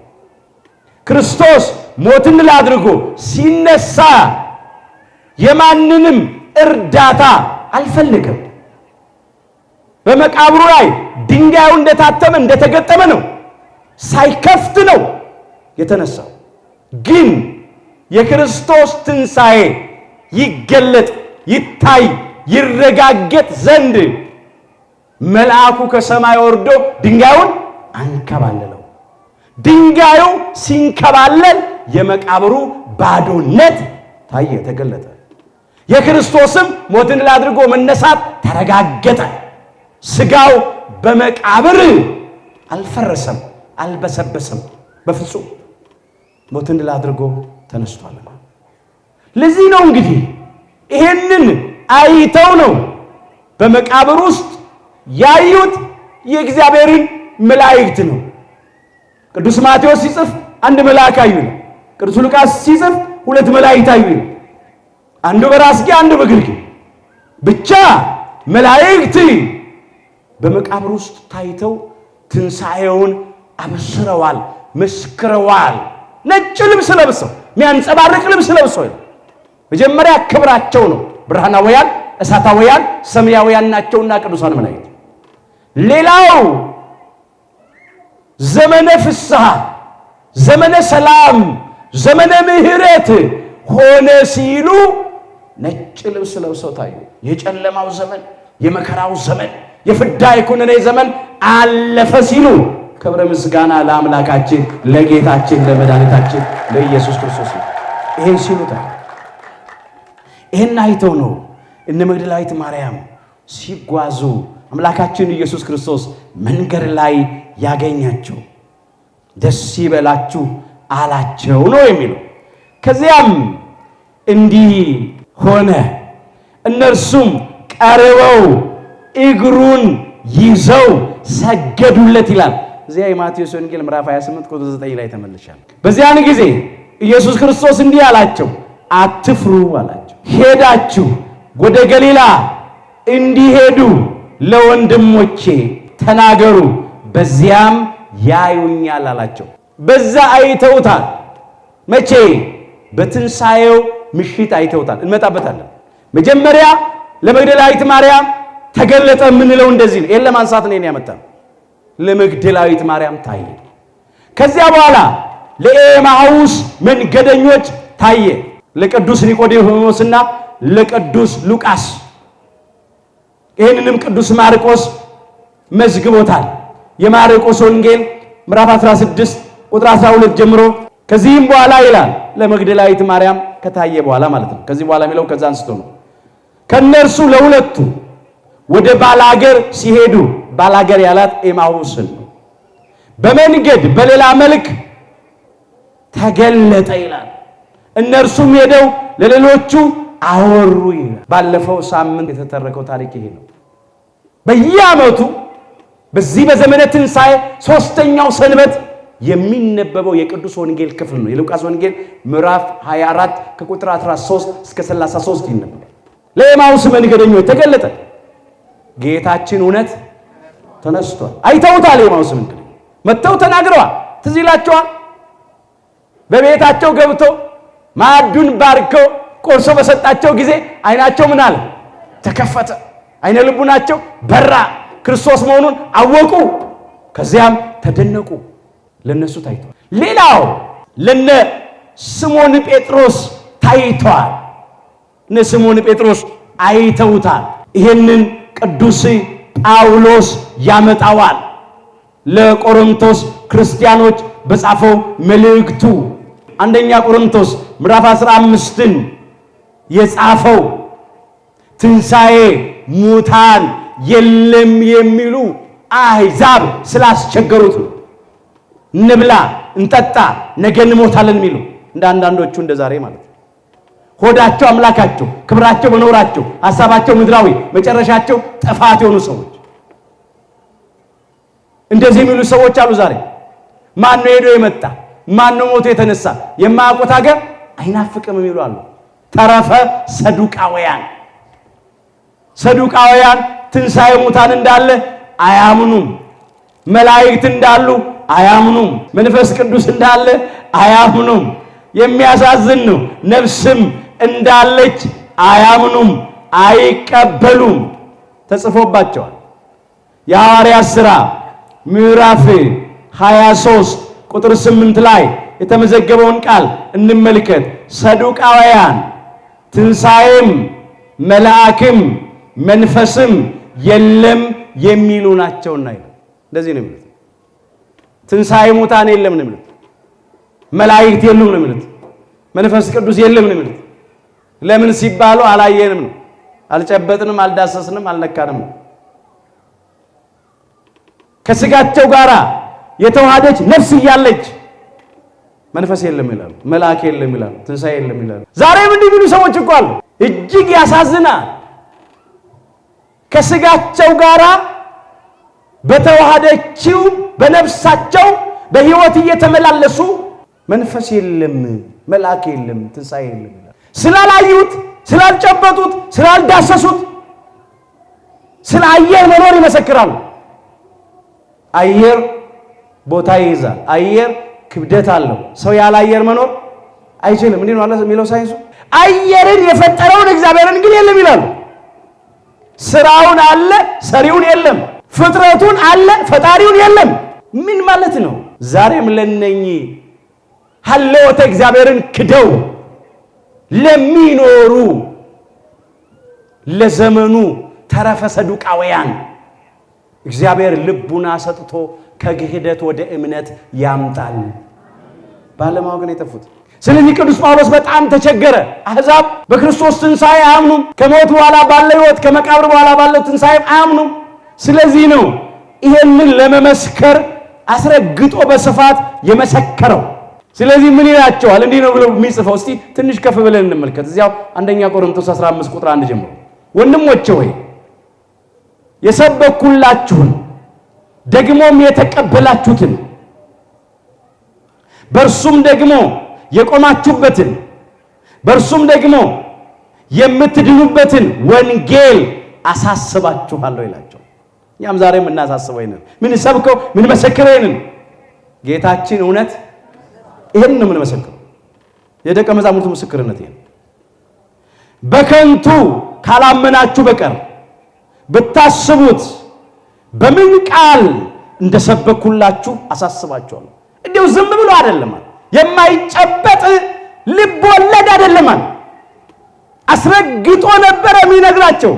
ክርስቶስ ሞትን ድል አድርጎ ሲነሳ የማንንም እርዳታ አልፈለገም። በመቃብሩ ላይ ድንጋዩ እንደታተመ እንደተገጠመ ነው። ሳይከፍት ነው የተነሳው። ግን የክርስቶስ ትንሣኤ ይገለጥ፣ ይታይ፣ ይረጋገጥ ዘንድ መልአኩ ከሰማይ ወርዶ ድንጋዩን አንከባለለው። ድንጋዩ ሲንከባለል የመቃብሩ ባዶነት ታየ፣ ተገለጠ። የክርስቶስም ሞትን ድል አድርጎ መነሳት ተረጋገጠ። ስጋው በመቃብር አልፈረሰም፣ አልበሰበሰም። በፍጹም ሞትን ድል አድርጎ ተነስቷል። ለዚህ ነው እንግዲህ ይሄንን አይተው ነው በመቃብር ውስጥ ያዩት የእግዚአብሔርን መላእክት ነው። ቅዱስ ማቴዎስ ሲጽፍ አንድ መልአክ አዩ ነው። ቅዱስ ሉቃስ ሲጽፍ 2 መላእክት አዩ ነው። አንዱ በራስጌ አንዱ በግርጌ፣ ብቻ መላእክት በመቃብር ውስጥ ታይተው ትንሣኤውን አበስረዋል፣ መስክረዋል። ነጭ ልብስ ለብሰው የሚያንጸባርቅ ልብስ ለብሰው መጀመሪያ ክብራቸው ነው። ብርሃናውያን፣ እሳታውያን፣ ሰማያውያን ናቸውና ቅዱሳን መላእክት። ሌላው ዘመነ ፍስሐ፣ ዘመነ ሰላም፣ ዘመነ ምሕረት ሆነ ሲሉ ነጭ ልብስ ለብሰው ታዩ። የጨለማው ዘመን፣ የመከራው ዘመን፣ የፍዳ የኩነኔ ዘመን አለፈ ሲሉ ክብረ ምስጋና ለአምላካችን ለጌታችን ለመድኃኒታችን ለኢየሱስ ክርስቶስ። ይሄን ሲሉ ታዩ። ይሄን አይተው ነው እነ መግደላዊት ማርያም ሲጓዙ አምላካችን ኢየሱስ ክርስቶስ መንገድ ላይ ያገኛቸው። ደስ ይበላችሁ አላቸው ነው የሚለው። ከዚያም እንዲህ ሆነ፣ እነርሱም ቀርበው እግሩን ይዘው ሰገዱለት ይላል። እዚያ የማቴዎስ ወንጌል ምዕራፍ 28 ቁጥር 9 ላይ ተመልሻል። በዚያን ጊዜ ኢየሱስ ክርስቶስ እንዲህ አላቸው፣ አትፍሩ አላቸው። ሄዳችሁ ወደ ገሊላ እንዲሄዱ ለወንድሞቼ ተናገሩ በዚያም ያዩኛል አላቸው። በዛ አይተውታል። መቼ? በትንሣኤው ምሽት አይተውታል። እንመጣበታለን። መጀመሪያ ለመግደላዊት ማርያም ተገለጠ የምንለው እንደዚህ ነው። ይሄን ለማንሳት ነው ያመጣው። ለመግደላዊት ማርያም ታየ። ከዚያ በኋላ ለኤማሁስ መንገደኞች ታየ። ለቅዱስ ኒቆዲሞስና ለቅዱስ ሉቃስ። ይህንንም ቅዱስ ማርቆስ መዝግቦታል። የማርቆስ ወንጌል ምዕራፍ 16 ቁጥር 12 ጀምሮ ከዚህም በኋላ ይላል ለመግደላዊት ማርያም ከታየ በኋላ ማለት ነው። ከዚህ በኋላ የሚለው ከዛ አንስቶ ነው። ከነርሱ ለሁለቱ ወደ ባላገር ሲሄዱ፣ ባላገር ያላት ኤማሁስን ነው። በመንገድ በሌላ መልክ ተገለጠ ይላል። እነርሱም ሄደው ለሌሎቹ አወሩ ይላል። ባለፈው ሳምንት የተተረከው ታሪክ ይሄ ነው። በየዓመቱ በዚህ በዘመነ ትንሣኤ ሦስተኛው ሰንበት የሚነበበው የቅዱስ ወንጌል ክፍል ነው። የሉቃስ ወንጌል ምዕራፍ 24 ከቁጥር 13 እስከ 33 ይነበባል። ለኤማሁስ መንገደኞች ተገለጠ። ጌታችን እውነት ተነስቷል። አይተውታል። ኤማሁስ መንገደኞች መጥተው ተናግረዋል። ትዝ ይላቸዋል። በቤታቸው ገብቶ ማዕዱን ባርከው ቆርሶ በሰጣቸው ጊዜ አይናቸው ምን አለ? ተከፈተ። አይነ ልቡናቸው በራ። ክርስቶስ መሆኑን አወቁ። ከዚያም ተደነቁ። ለነሱ ታይቷል። ሌላው ለነ ስምዖን ጴጥሮስ ታይቷል። እነ ስምዖን ጴጥሮስ አይተውታል። ይሄንን ቅዱስ ጳውሎስ ያመጣዋል ለቆሮንቶስ ክርስቲያኖች በጻፈው መልእክቱ አንደኛ ቆሮንቶስ ምዕራፍ 15ን የጻፈው ትንሣኤ ሙታን የለም የሚሉ አሕዛብ ስላስቸገሩት ነው። እንብላ እንጠጣ ነገ እንሞታለን የሚሉ እንደ አንዳንዶቹ እንደ ዛሬ ማለት ነው። ሆዳቸው አምላካቸው፣ ክብራቸው መኖራቸው፣ ሐሳባቸው ምድራዊ፣ መጨረሻቸው ጥፋት የሆኑ ሰዎች እንደዚህ የሚሉ ሰዎች አሉ ዛሬ። ማን ነው ሄዶ የመጣ? ማን ነው ሞቶ የተነሳ? የማያውቁት ሀገር አይናፍቅም የሚሉ አሉ። ተረፈ ሰዱቃውያን። ሰዱቃውያን ትንሣኤ ሙታን እንዳለ አያምኑም። መላእክት እንዳሉ አያምኑም። መንፈስ ቅዱስ እንዳለ አያምኑም። የሚያሳዝን ነው። ነፍስም እንዳለች አያምኑም፣ አይቀበሉም። ተጽፎባቸዋል። የሐዋርያት ሥራ ምዕራፍ 23 ቁጥር 8 ላይ የተመዘገበውን ቃል እንመልከት። ሰዱቃውያን ትንሣኤም መልአክም መንፈስም የለም የሚሉ ናቸውና ይላል። እንደዚህ ነው የሚሉት። ትንሣኤ ሙታን የለም ነው የሚሉት። መላእክት የሉም ነው የሚሉት። መንፈስ ቅዱስ የለም ነው የሚሉት። ለምን ሲባሉ አላየንም ነው፣ አልጨበጥንም፣ አልዳሰስንም፣ አልነካንም ነው። ከስጋቸው ጋር የተዋሃደች ነፍስ እያለች መንፈስ የለም ይላሉ፣ መልአክ የለም ይላሉ፣ ትንሣኤ የለም ይላሉ። ዛሬም እንዲህ የሚሉ ሰዎች እኮ አሉ። እጅግ ያሳዝናል። ከስጋቸው ጋር በተዋሃደችው በነፍሳቸው በሕይወት እየተመላለሱ መንፈስ የለም፣ መልአክ የለም፣ ትንሣኤ የለም ይላሉ። ስላላዩት፣ ስላልጨበጡት፣ ስላልዳሰሱት ስለ አየር መኖር ይመሰክራሉ። አየር ቦታ ይይዛል። አየር ክብደት አለው። ሰው ያለ አየር መኖር አይችልም። እንዴ ነው አለ የሚለው ሳይንሱ። አየርን የፈጠረውን እግዚአብሔርን ግን የለም ይላሉ። ስራውን አለ፣ ሰሪውን የለም። ፍጥረቱን አለ፣ ፈጣሪውን የለም። ምን ማለት ነው? ዛሬም ለነኚህ ሀለወተ እግዚአብሔርን ክደው ለሚኖሩ ለዘመኑ ተረፈ ሰዱቃውያን እግዚአብሔር ልቡና ሰጥቶ ከግህደት ወደ እምነት ያምጣል። ባለማወቅ ነው የጠፉት። ስለዚህ ቅዱስ ጳውሎስ በጣም ተቸገረ። አሕዛብ በክርስቶስ ትንሣኤ አያምኑም። ከሞት በኋላ ባለው ሕይወት፣ ከመቃብር በኋላ ባለው ትንሣኤ አያምኑም። ስለዚህ ነው ይሄንን ለመመስከር አስረግጦ በስፋት የመሰከረው። ስለዚህ ምን ይላቸዋል? እንዲህ ነው ብሎ የሚጽፈው። እስቲ ትንሽ ከፍ ብለን እንመልከት። እዚያው አንደኛ ቆሮንቶስ 15 ቁጥር 1 ጀምሮ ወንድሞቼ ሆይ የሰበኩላችሁን ደግሞም የተቀበላችሁትን በእርሱም ደግሞ የቆማችሁበትን በእርሱም ደግሞ የምትድኑበትን ወንጌል አሳስባችኋለሁ ይላቸው። እኛም ዛሬ የምናሳስበው ይሄንን ምን ሰብከው ምን መሰከረው ይሄንን ጌታችን እውነት ይሄን ነው ምን መሰከረው የደቀ መዛሙርቱ ምስክርነት ይሄን በከንቱ ካላመናችሁ በቀር ብታስቡት በምን ቃል እንደሰበኩላችሁ አሳስባችኋለሁ። እንዴው ዝም ብሎ አይደለም የማይጨበጥ ልብ ወለድ አይደለም አስረግጦ ነበር የሚነግራቸው።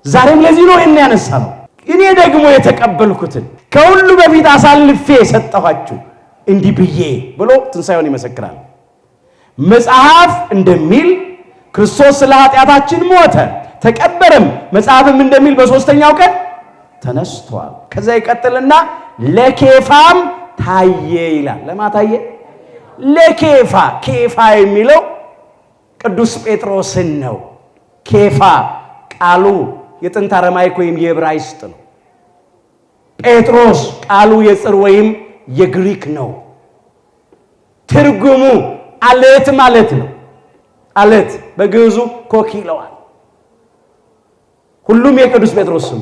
ዛሬም ለዚህ ነው እኔ ያነሳው እኔ ደግሞ የተቀበልኩትን ከሁሉ በፊት አሳልፌ ሰጠኋችሁ እንዲህ ብዬ ብሎ ትንሣኤውን ይመሰክራል። መጽሐፍ እንደሚል ክርስቶስ ስለ ኃጢአታችን ሞተ ተቀበረም፣ መጽሐፍም እንደሚል በሶስተኛው ቀን ተነስቷል። ከዛ ይቀጥልና ለኬፋም ታየ ይላል። ለማታየ ለኬፋ ኬፋ የሚለው ቅዱስ ጴጥሮስን ነው። ኬፋ ቃሉ የጥንት አረማይክ ወይም የዕብራይስጥ ነው። ጴጥሮስ ቃሉ የጽር ወይም የግሪክ ነው። ትርጉሙ አለት ማለት ነው። አለት በግዕዙ ኮክ ይለዋል። ሁሉም የቅዱስ ጴጥሮስ ስም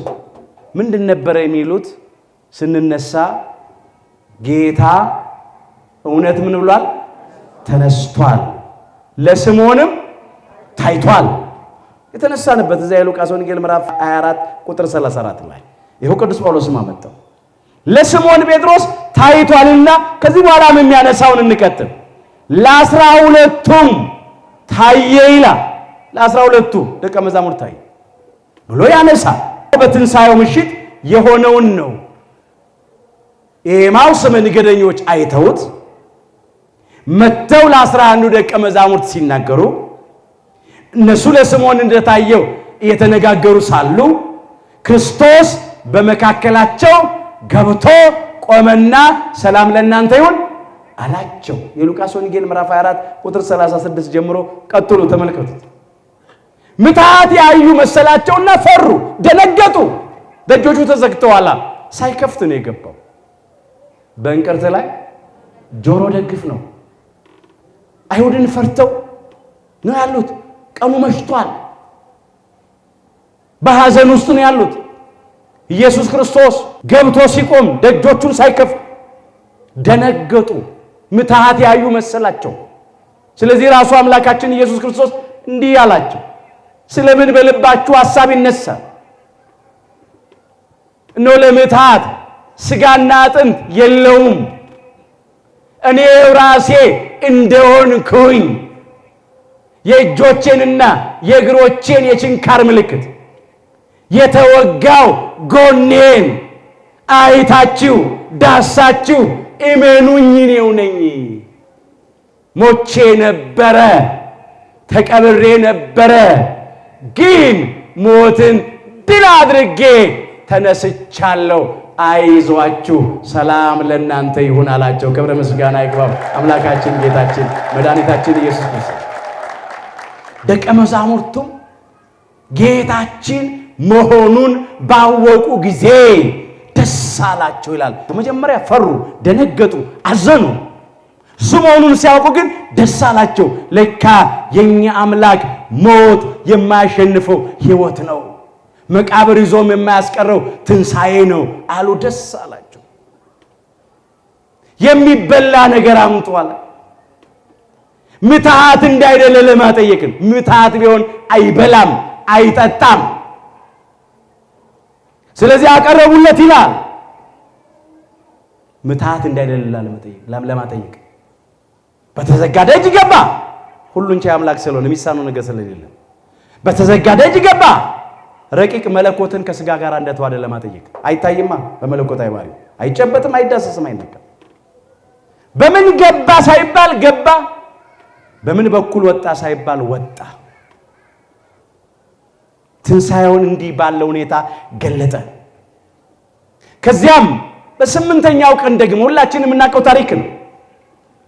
ምንድን ነበር የሚሉት ስንነሳ ጌታ እውነት ምን ብሏል? ተነስቷል፣ ለስምዖንም ታይቷል። የተነሳንበት እዛ የሉቃስ ወንጌል ምዕራፍ 24 ቁጥር 34 ላይ ይሄው ቅዱስ ጳውሎስም አመጣው ለስምዖን ጴጥሮስ ታይቷልና ከዚህ በኋላ የሚያነሳውን እንቀጥል። ለ12ቱም ታየ ይላል። ለ12ቱ ደቀ መዛሙርት ታየ ብሎ ያነሳ በትንሣኤው ምሽት የሆነውን ነው። ኤማሁስ መንገደኞች አይተውት መተው ለ11 ደቀ መዛሙርት ሲናገሩ እነሱ ለስምዖን እንደታየው እየተነጋገሩ ሳሉ ክርስቶስ በመካከላቸው ገብቶ ቆመና ሰላም ለእናንተ ይሁን አላቸው። የሉቃስ ወንጌል ምዕራፍ 24 ቁጥር 36 ጀምሮ ቀጥሉ ተመልከቱት። ምትሃት ያዩ መሰላቸውና ፈሩ፣ ደነገጡ። ደጆቹ ተዘግተዋል። ሳይከፍት ነው የገባው። በእንቅርት ላይ ጆሮ ደግፍ ነው። አይሁድን ፈርተው ነው ያሉት። ቀኑ መሽቷል። በሐዘን ውስጥ ነው ያሉት። ኢየሱስ ክርስቶስ ገብቶ ሲቆም ደጆቹን ሳይከፍት ደነገጡ። ምትሃት ያዩ መሰላቸው። ስለዚህ ራሱ አምላካችን ኢየሱስ ክርስቶስ እንዲህ አላቸው፣ ስለምን በልባችሁ ሐሳብ ይነሳል? እነሆ ለምትሃት ሥጋና አጥንት የለውም፣ እኔ ራሴ እንደሆንኩኝ የእጆቼንና የእግሮቼን የችንካር ምልክት የተወጋው ጎኔን አይታችሁ ዳሳችሁ እመኑኝ እኔው ነኝ። ሞቼ ነበረ፣ ተቀብሬ ነበረ፣ ግን ሞትን ድል አድርጌ ተነስቻለሁ። አይዟችሁ ሰላም ለእናንተ ይሁን አላቸው። ክብረ ምስጋና ይግባው አምላካችን ጌታችን መድኃኒታችን ኢየሱስ ክርስቶስ። ደቀ መዛሙርቱም ጌታችን መሆኑን ባወቁ ጊዜ ደስ አላቸው ይላል። በመጀመሪያ ፈሩ፣ ደነገጡ፣ አዘኑ። ስምዖንን ሲያውቁ ግን ደስ አላቸው። ለካ የኛ አምላክ ሞት የማያሸንፈው ሕይወት ነው፣ መቃብር ይዞም የማያስቀረው ትንሣኤ ነው አሉ። ደስ አላቸው። የሚበላ ነገር አምጡ አለ። ምትሃት እንዳይደለ ለማጠየቅን ምትሃት ቢሆን አይበላም አይጠጣም። ስለዚህ አቀረቡለት ይላል። ምትሃት እንዳይደለ ለማጠየቅ በተዘጋ ደጅ ገባ። ሁሉን ቻይ አምላክ ስለሆነ የሚሳነው ነገር ስለሌለ በተዘጋ ደጅ ገባ። ረቂቅ መለኮትን ከስጋ ጋር እንደተዋደ ለማጠየቅ አይታይማ። በመለኮታዊ ባህሪው አይጨበጥም፣ አይዳሰስም፣ አይነካም። በምን ገባ ሳይባል ገባ፣ በምን በኩል ወጣ ሳይባል ወጣ። ትንሣኤውን እንዲህ ባለ ሁኔታ ገለጠ። ከዚያም በስምንተኛው ቀን ደግሞ ሁላችንም የምናውቀው ታሪክ ነው።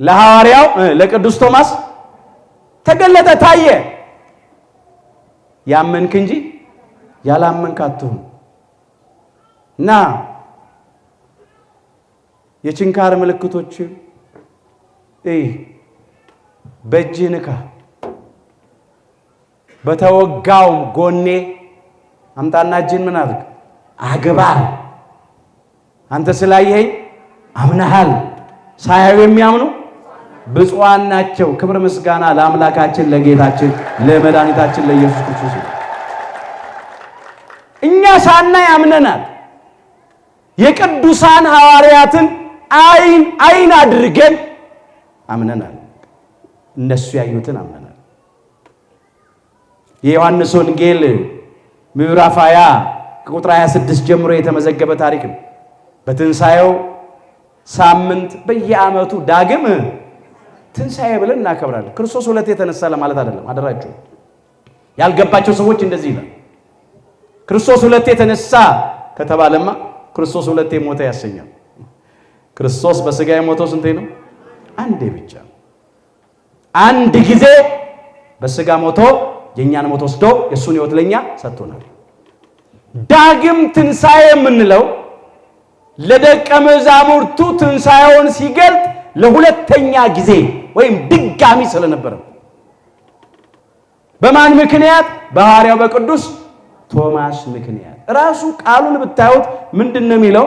ለሐዋርያው ለቅዱስ ቶማስ ተገለጠ፣ ታየ። ያመንክ እንጂ ያላመንክ አትሁን እና የችንካር ምልክቶችን በእጅህ ንካ፣ በተወጋውም ጎኔ አምጣና እጅን ምን አድርግ አግባ። አንተ ስላየኸኝ አምነሃል። ሳያዩ የሚያምኑ ብፁዓን ናቸው። ክብር ምስጋና ለአምላካችን ለጌታችን ለመድኃኒታችን ለኢየሱስ ክርስቶስ። እኛ ሳናይ አምነናል። የቅዱሳን ሐዋርያትን አይን አድርገን አምነናል። እነሱ ያዩትን አምነናል። የዮሐንስ ወንጌል ምዕራፍ 20 ቁጥር 26 ጀምሮ የተመዘገበ ታሪክ ነው። በትንሣኤው ሳምንት በየዓመቱ ዳግም ትንሣኤ ብለን እናከብራለን። ክርስቶስ ሁለቴ የተነሳ ለማለት አይደለም። አደራችሁ ያልገባቸው ሰዎች እንደዚህ ይላል። ክርስቶስ ሁለቴ የተነሳ ከተባለማ ክርስቶስ ሁለቴ ሞተ ያሰኛል። ክርስቶስ በሥጋ የሞተው ስንቴ ነው? አንዴ ብቻ። አንድ ጊዜ በሥጋ ሞቶ የእኛን ሞት ወስዶ የእሱን ሕይወት ለእኛ ሰጥቶናል። ዳግም ትንሣኤ የምንለው ለደቀ መዛሙርቱ ትንሣኤውን ሲገልጥ ለሁለተኛ ጊዜ ወይም ድጋሚ ስለነበረ በማን ምክንያት? በሐዋርያው በቅዱስ ቶማስ ምክንያት። ራሱ ቃሉን ብታዩት ምንድነው የሚለው?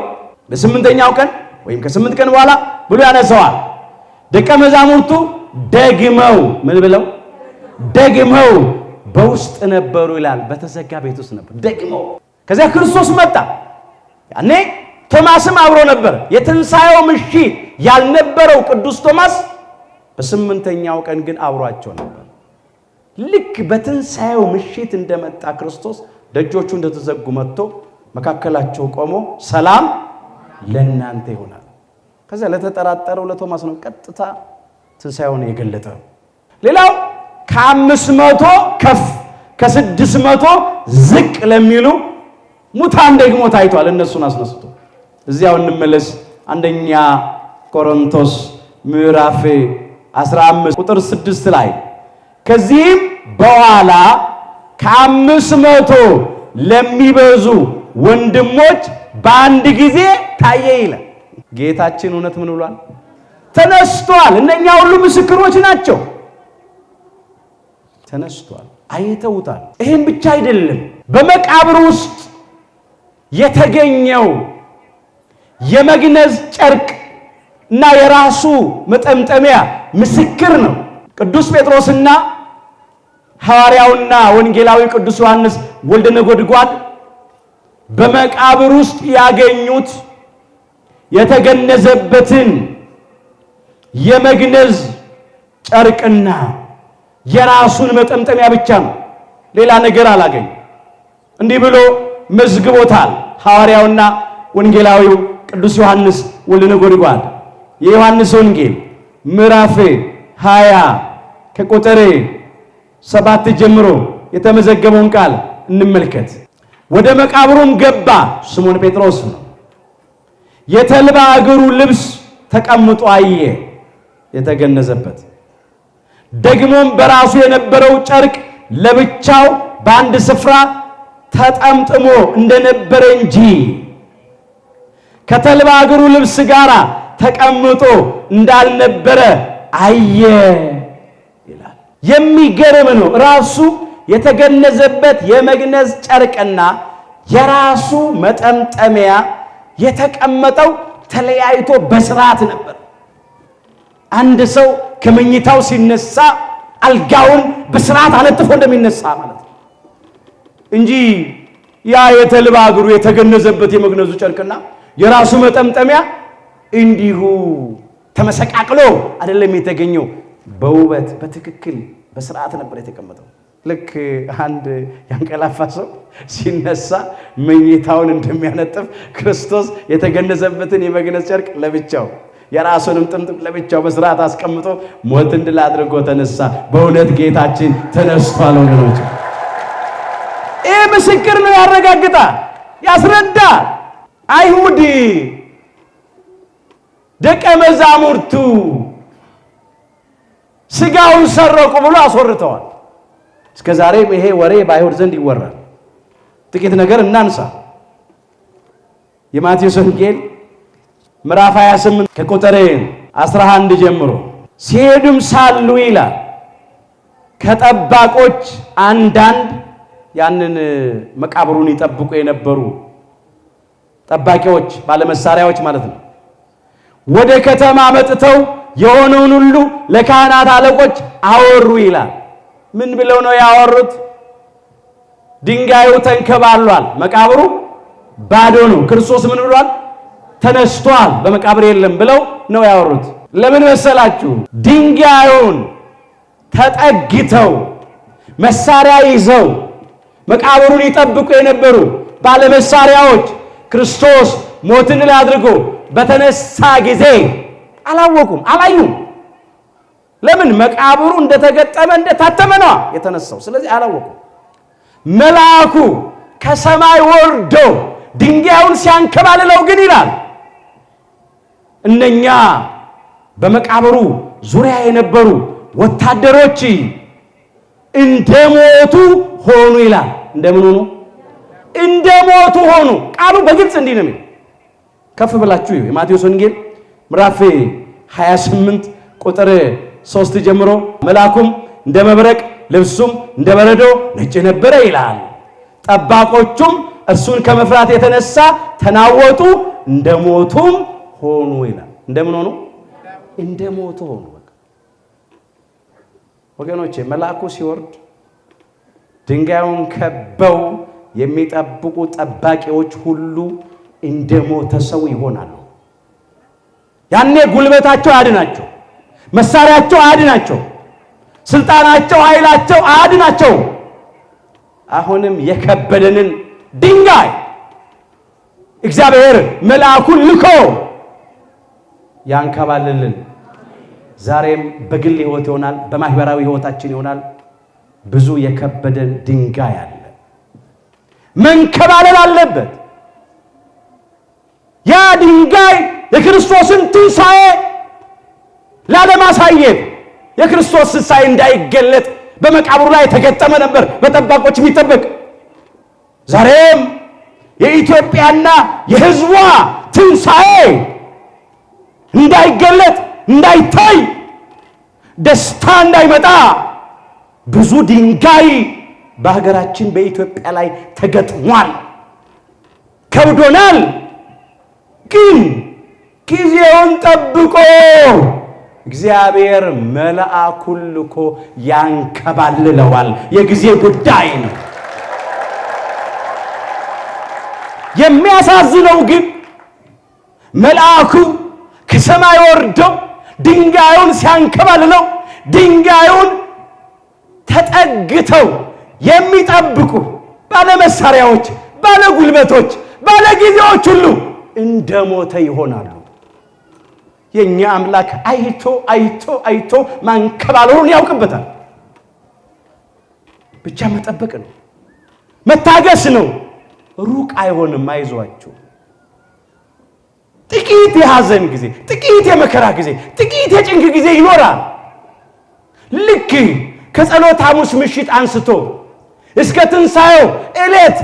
በስምንተኛው ቀን ወይም ከስምንት ቀን በኋላ ብሎ ያነሳዋል። ደቀ መዛሙርቱ ደግመው ምን ብለው? ደግመው በውስጥ ነበሩ ይላል። በተዘጋ ቤት ውስጥ ነበር ደግመው። ከዚያ ክርስቶስ መጣ። ያኔ ቶማስም አብሮ ነበር። የትንሣኤው ምሽት ያልነበረው ቅዱስ ቶማስ በስምንተኛው ቀን ግን አብሯቸው ነበር። ልክ በትንሣኤው ምሽት እንደመጣ ክርስቶስ ደጆቹ እንደተዘጉ መጥቶ መካከላቸው ቆሞ ሰላም ለእናንተ ይሆናል። ከዚያ ለተጠራጠረው ለቶማስ ነው ቀጥታ ትንሣኤውን የገለጠ። ሌላው ከ500 ከፍ ከ600 ዝቅ ለሚሉ ሙታን ደግሞ ታይቷል። እነሱን አስነስቶ እዚያው እንመለስ። አንደኛ ቆሮንቶስ ምዕራፍ 15 ቁጥር 6 ላይ ከዚህም በኋላ ከ500 ለሚበዙ ወንድሞች በአንድ ጊዜ ታየ ይላል። ጌታችን እውነት ምን ብሏል? ተነስቷል። እነኛ ሁሉ ምስክሮች ናቸው። ተነስቷል፣ አይተውታል። ይህም ብቻ አይደለም። በመቃብር ውስጥ የተገኘው የመግነዝ ጨርቅ እና የራሱ መጠምጠሚያ ምስክር ነው። ቅዱስ ጴጥሮስና ሐዋርያውና ወንጌላዊ ቅዱስ ዮሐንስ ወልደ ነጎድጓድ በመቃብር ውስጥ ያገኙት የተገነዘበትን የመግነዝ ጨርቅና የራሱን መጠምጠሚያ ብቻ ነው። ሌላ ነገር አላገኙ። እንዲህ ብሎ መዝግቦታል ሐዋርያውና ወንጌላዊው ቅዱስ ዮሐንስ ወልደ ነጎድጓድ። የዮሐንስ ወንጌል ምዕራፍ 20 ከቁጥር 7 ጀምሮ የተመዘገበውን ቃል እንመልከት። ወደ መቃብሩም ገባ። ስምዖን ጴጥሮስ ነው። የተልባ እግሩ ልብስ ተቀምጦ አየ፣ የተገነዘበት። ደግሞም በራሱ የነበረው ጨርቅ ለብቻው በአንድ ስፍራ ተጠምጥሞ እንደነበረ እንጂ ከተልባ እግሩ ልብስ ጋር ተቀምጦ እንዳልነበረ አየ ይላል። የሚገርም ነው። ራሱ የተገነዘበት የመግነዝ ጨርቅና የራሱ መጠምጠሚያ የተቀመጠው ተለያይቶ በስርዓት ነበር። አንድ ሰው ከመኝታው ሲነሳ አልጋውን በስርዓት አነጥፎ እንደሚነሳ ማለት ነው እንጂ ያ የተልባ እግሩ የተገነዘበት የመግነዙ ጨርቅና የራሱ መጠምጠሚያ እንዲሁ ተመሰቃቅሎ አይደለም የተገኘው። በውበት በትክክል በስርዓት ነበር የተቀመጠው። ልክ አንድ ያንቀላፋ ሰው ሲነሳ መኝታውን እንደሚያነጥፍ ክርስቶስ የተገነዘበትን የመግነዝ ጨርቅ ለብቻው የራሱንም ጥምጥም ለብቻው በስርዓት አስቀምጦ ሞትን ድል አድርጎ ተነሳ። በእውነት ጌታችን ተነስቷል ወገኖች። ይህ ምስክር ነው፣ ያረጋግጣል፣ ያስረዳል። አይሁድ ደቀ መዛሙርቱ ስጋውን ሰረቁ ብሎ አስወርተዋል። እስከ ዛሬም ይሄ ወሬ በአይሁድ ዘንድ ይወራል። ጥቂት ነገር እናንሳ። የማቴዎስ ወንጌል ምዕራፍ 28 ከቁጥር 11 ጀምሮ ሲሄዱም ሳሉ ይላል ከጠባቆች አንዳንድ ያንን መቃብሩን ይጠብቁ የነበሩ ጠባቂዎች ባለመሳሪያዎች ማለት ነው። ወደ ከተማ መጥተው የሆነውን ሁሉ ለካህናት አለቆች አወሩ ይላል። ምን ብለው ነው ያወሩት? ድንጋዩ ተንከባሏል፣ መቃብሩ ባዶ ነው፣ ክርስቶስ ምን ብሏል? ተነስቷል፣ በመቃብር የለም ብለው ነው ያወሩት። ለምን መሰላችሁ? ድንጋዩን ተጠግተው መሳሪያ ይዘው መቃብሩን ይጠብቁ የነበሩ ባለመሳሪያዎች ክርስቶስ ሞትን ድል አድርጎ በተነሳ ጊዜ አላወቁም፣ አላዩም። ለምን? መቃብሩ እንደተገጠመ እንደታተመ ነው የተነሳው። ስለዚህ አላወቁም። መልአኩ ከሰማይ ወርዶ ድንጋዩን ሲያንከባልለው ግን ይላል እነኛ በመቃብሩ ዙሪያ የነበሩ ወታደሮች እንደሞቱ ሆኑ ይላል። እንደምን ሆኑ? እንደሞቱ ሆኑ። ቃሉ በግልጽ እንዲህ ነው። ከፍ ብላችሁ የማቴዎስ ወንጌል ምዕራፍ 28 ቁጥር 3 ጀምሮ መልአኩም እንደ መብረቅ ልብሱም እንደ በረዶ ነጭ ነበረ ይላል። ጠባቆቹም እርሱን ከመፍራት የተነሳ ተናወጡ፣ እንደሞቱም ሆኑ ይላል። እንደምን ሆኑ? እንደሞቱ ሆኑ። ወገኖቼ መልአኩ ሲወርድ ድንጋዩን ከበው የሚጠብቁ ጠባቂዎች ሁሉ እንደሞተ ሰው ይሆናሉ። ያኔ ጉልበታቸው አያድናቸው፣ መሳሪያቸው አያድናቸው፣ ስልጣናቸው ኃይላቸው አያድናቸው። አሁንም የከበደንን ድንጋይ እግዚአብሔር መልአኩን ልኮ ያንከባልልን። ዛሬም በግል ሕይወት ይሆናል፣ በማህበራዊ ሕይወታችን ይሆናል። ብዙ የከበደን ድንጋይ አለ፣ መንከባለል አለበት። ያ ድንጋይ የክርስቶስን ትንሣኤ ላለማሳየት የክርስቶስ ትንሣኤ እንዳይገለጥ በመቃብሩ ላይ የተገጠመ ነበር፣ በጠባቆች የሚጠበቅ። ዛሬም የኢትዮጵያና የሕዝቧ ትንሣኤ እንዳይገለጥ እንዳይታይ ደስታ እንዳይመጣ ብዙ ድንጋይ በሀገራችን በኢትዮጵያ ላይ ተገጥሟል። ከብዶናል። ግን ጊዜውን ጠብቆ እግዚአብሔር መልአኩን ልኮ ያንከባልለዋል። የጊዜ ጉዳይ ነው። የሚያሳዝነው ግን መልአኩ ከሰማይ ወርደው ድንጋዩን ሲያንከባልለው ድንጋዩን ተጠግተው የሚጠብቁ ባለመሳሪያዎች፣ ባለጉልበቶች፣ ባለጊዜዎች ሁሉ እንደሞተ ይሆናሉ። የኛ አምላክ አይቶ አይቶ አይቶ ማንከባለሉን ያውቅበታል። ብቻ መጠበቅ ነው፣ መታገስ ነው። ሩቅ አይሆንም። አይዟችሁ። ጥቂት የሐዘን ጊዜ፣ ጥቂት የመከራ ጊዜ፣ ጥቂት የጭንቅ ጊዜ ይኖራል። ልክ ከጸሎተ ሐሙስ ምሽት አንስቶ እስከ ትንሣኤው ዕለት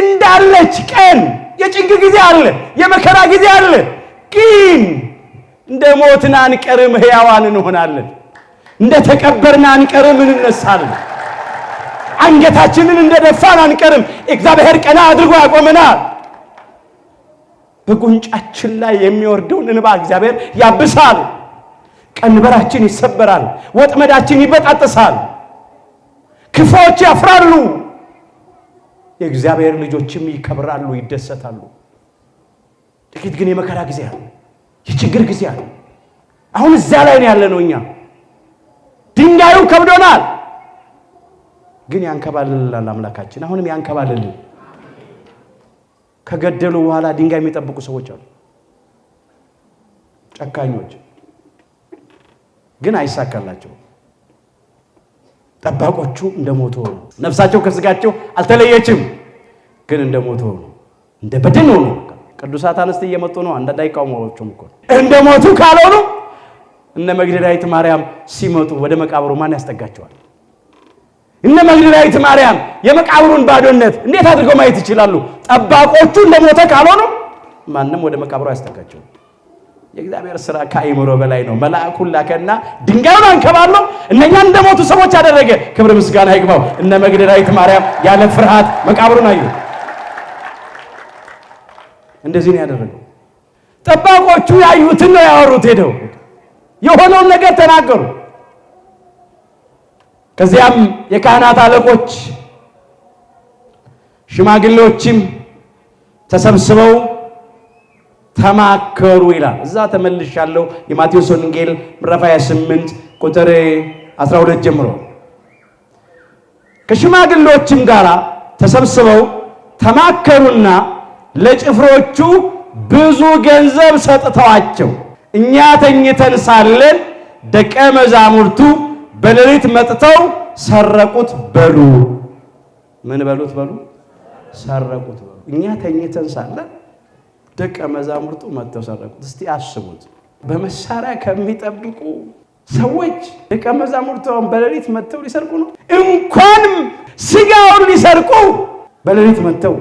እንዳለች ቀን የጭንቅ ጊዜ አለ፣ የመከራ ጊዜ አለ። ግን እንደ ሞትን አንቀርም፣ ሕያዋን እንሆናለን። እንደ ተቀበርን አንቀርም፣ እንነሳለን። አንገታችንን እንደ ደፋን አንቀርም። እግዚአብሔር ቀና አድርጎ ያቆመናል። በጉንጫችን ላይ የሚወርደውን እንባ እግዚአብሔር ያብሳል። ቀንበራችን ይሰበራል፣ ወጥመዳችን ይበጣጠሳል፣ ክፉዎች ያፍራሉ፣ የእግዚአብሔር ልጆችም ይከብራሉ፣ ይደሰታሉ። ጥቂት ግን የመከራ ጊዜ አለ፣ የችግር ጊዜ አለ። አሁን እዛ ላይ ነው ያለነው እኛ። ድንጋዩ ከብዶናል፣ ግን ያንከባልላል አምላካችን። አሁንም ያንከባልልን። ከገደሉ በኋላ ድንጋይ የሚጠብቁ ሰዎች አሉ፣ ጨካኞች፣ ግን አይሳካላቸው። ጠባቆቹ እንደሞቱ ሆኑ። ነፍሳቸው ከስጋቸው አልተለየችም፣ ግን እንደሞቱ ሆኑ፣ እንደ በድን ሆኑ። ቅዱሳት አንስት እየመጡ ነው። አንዳንድ አይቃወሙም እኮ እንደሞቱ ካልሆኑ እነ መግደላዊት ማርያም ሲመጡ ወደ መቃብሩ ማን ያስጠጋቸዋል? እነ መግደላዊት ማርያም የመቃብሩን ባዶነት እንዴት አድርገው ማየት ይችላሉ? ጠባቆቹ እንደሞተ ካልሆኑ ማንም ወደ መቃብሩ ያስጠጋቸው። የእግዚአብሔር ሥራ ከአእምሮ በላይ ነው። መልአኩን ላከና ድንጋዩን አንከባሎ እነኛን እንደሞቱ ሰዎች አደረገ። ክብር ምስጋና ይግባው። እነ መግደላዊት ማርያም ያለ ፍርሃት መቃብሩን አዩ። እንደዚህ ነው ያደረገው። ጠባቆቹ ያዩትን ነው ያወሩት። ሄደው የሆነውን ነገር ተናገሩ። ከዚያም የካህናት አለቆች ሽማግሌዎችም ተሰብስበው ተማከሩ ይላል። እዛ ተመልሻለሁ። የማቴዎስ ወንጌል ምዕራፍ 28 ቁጥር 12 ጀምሮ ከሽማግሌዎችም ጋር ተሰብስበው ተማከሩና ለጭፍሮቹ ብዙ ገንዘብ ሰጥተዋቸው እኛ ተኝተን ሳለን ደቀ መዛሙርቱ በሌሊት መጥተው ሰረቁት በሉ። ምን በሉት በሉ? ሰረቁት በሉ። እኛ ተኝተን ሳለን ደቀ መዛሙርቱ መጥተው ሰረቁት። እስቲ አስቡት። በመሳሪያ ከሚጠብቁ ሰዎች ደቀ መዛሙርቱ በሌሊት መጥተው ሊሰርቁ ነው። እንኳንም ስጋውን ሊሰርቁ በሌሊት መጥተው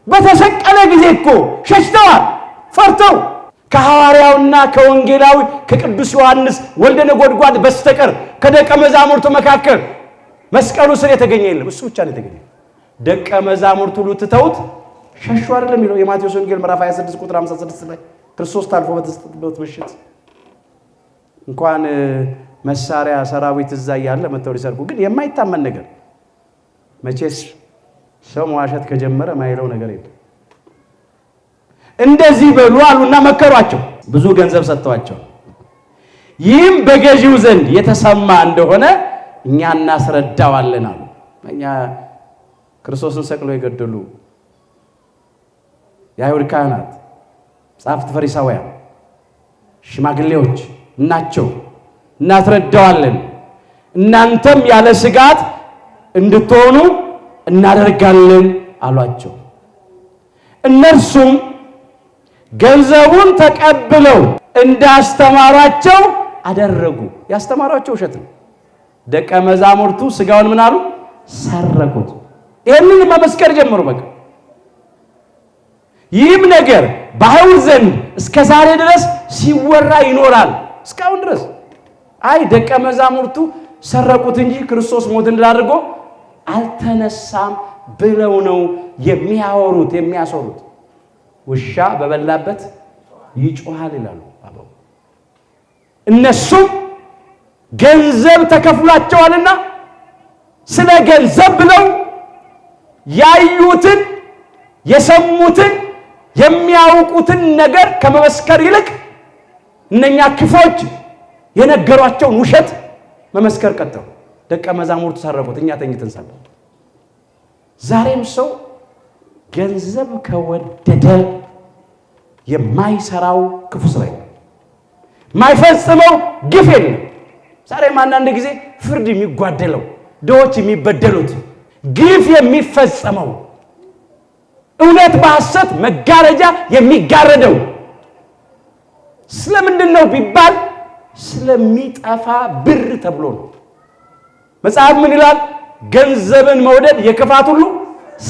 በተሰቀለ ጊዜ እኮ ሸሽተዋል፣ ፈርተው ከሐዋርያውና ከወንጌላዊ ከቅዱስ ዮሐንስ ወልደ ነጎድጓድ በስተቀር ከደቀ መዛሙርቱ መካከል መስቀሉ ስር የተገኘ የለም። እሱ ብቻ ነው የተገኘ። ደቀ መዛሙርቱ ሁሉ ትተውት ሸሹ አይደለም የሚለው የማቴዎስ ወንጌል ምዕራፍ 26 ቁጥር 56 ላይ ክርስቶስ ታልፎ በተሰጠበት ምሽት እንኳን መሳሪያ ሰራዊት እዛ ያለ መተው ሊሰርቁ። ግን የማይታመን ነገር መቼስ ሰው መዋሸት ከጀመረ ማይለው ነገር የለም። እንደዚህ በሉ አሉና መከሯቸው። ብዙ ገንዘብ ሰጥተዋቸው ይህም በገዢው ዘንድ የተሰማ እንደሆነ እኛ እናስረዳዋለን አሉ። እኛ ክርስቶስን ሰቅሎ የገደሉ የአይሁድ ካህናት፣ ጻፍት፣ ፈሪሳውያን፣ ሽማግሌዎች እናቸው እናስረዳዋለን። እናንተም ያለ ስጋት እንድትሆኑ እናደርጋለን አሏቸው። እነርሱም ገንዘቡን ተቀብለው እንዳስተማሯቸው አደረጉ። ያስተማሯቸው ውሸት ነው። ደቀ መዛሙርቱ ስጋውን ምን አሉ? ሰረቁት። ይህንን መመስከር ጀመሩ። በቃ ይህም ነገር በአይሁድ ዘንድ እስከ ዛሬ ድረስ ሲወራ ይኖራል። እስካሁን ድረስ አይ ደቀ መዛሙርቱ ሰረቁት እንጂ ክርስቶስ ሞት እንዳደረገ አልተነሳም ብለው ነው የሚያወሩት የሚያሰሩት። ውሻ በበላበት ይጮሃል ይላሉ አበው። እነሱም ገንዘብ ተከፍሏቸዋልና ስለ ገንዘብ ብለው ያዩትን የሰሙትን የሚያውቁትን ነገር ከመመስከር ይልቅ እነኛ ክፎች የነገሯቸውን ውሸት መመስከር ቀጠሉ። ደቀ መዛሙርቱ ሰረቁት፣ እኛ ተኝተን ሳለን። ዛሬም ሰው ገንዘብ ከወደደ የማይሰራው ክፉ ስራ የለም፣ የማይፈጽመው ግፍ የለም። ዛሬም አንዳንድ ጊዜ ፍርድ የሚጓደለው፣ ድሆች የሚበደሉት፣ ግፍ የሚፈጸመው፣ እውነት በሐሰት መጋረጃ የሚጋረደው ስለምንድን ነው ቢባል ስለሚጠፋ ብር ተብሎ ነው። መጽሐፍ ምን ይላል? ገንዘብን መውደድ የክፋት ሁሉ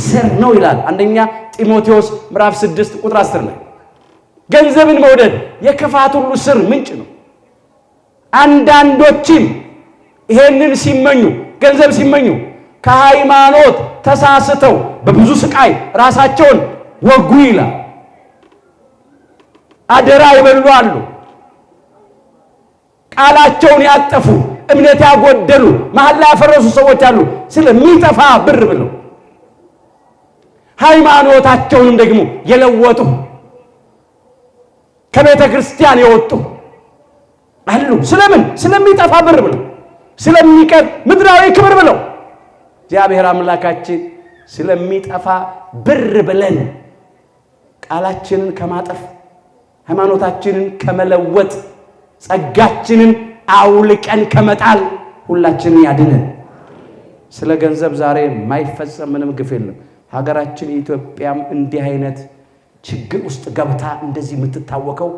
ስር ነው ይላል። አንደኛ ጢሞቴዎስ ምዕራፍ 6 ቁጥር 10 ላይ ገንዘብን መውደድ የክፋት ሁሉ ስር ምንጭ ነው። አንዳንዶችም ይሄንን ሲመኙ፣ ገንዘብ ሲመኙ ከሃይማኖት ተሳስተው በብዙ ስቃይ ራሳቸውን ወጉ ይላል። አደራ ይበሉ አሉ። ቃላቸውን ያጠፉ፣ እምነት ያጎደሉ፣ መሐላ ያፈረሱ ሰዎች አሉ። ስለሚጠፋ ብር ብለው ሃይማኖታቸውን ደግሞ የለወጡ ከቤተ ክርስቲያን የወጡ አሉ። ስለምን? ስለሚጠፋ ብር ብለው፣ ስለሚቀር ምድራዊ ክብር ብለው። እግዚአብሔር አምላካችን ስለሚጠፋ ብር ብለን ቃላችንን ከማጠፍ ሃይማኖታችንን ከመለወጥ ጸጋችንን አውልቀን ከመጣል ሁላችንን ያድነን። ስለ ገንዘብ ዛሬ የማይፈጸም ምንም ግፍ የለም። ሀገራችን ኢትዮጵያም እንዲህ አይነት ችግር ውስጥ ገብታ እንደዚህ የምትታወቀው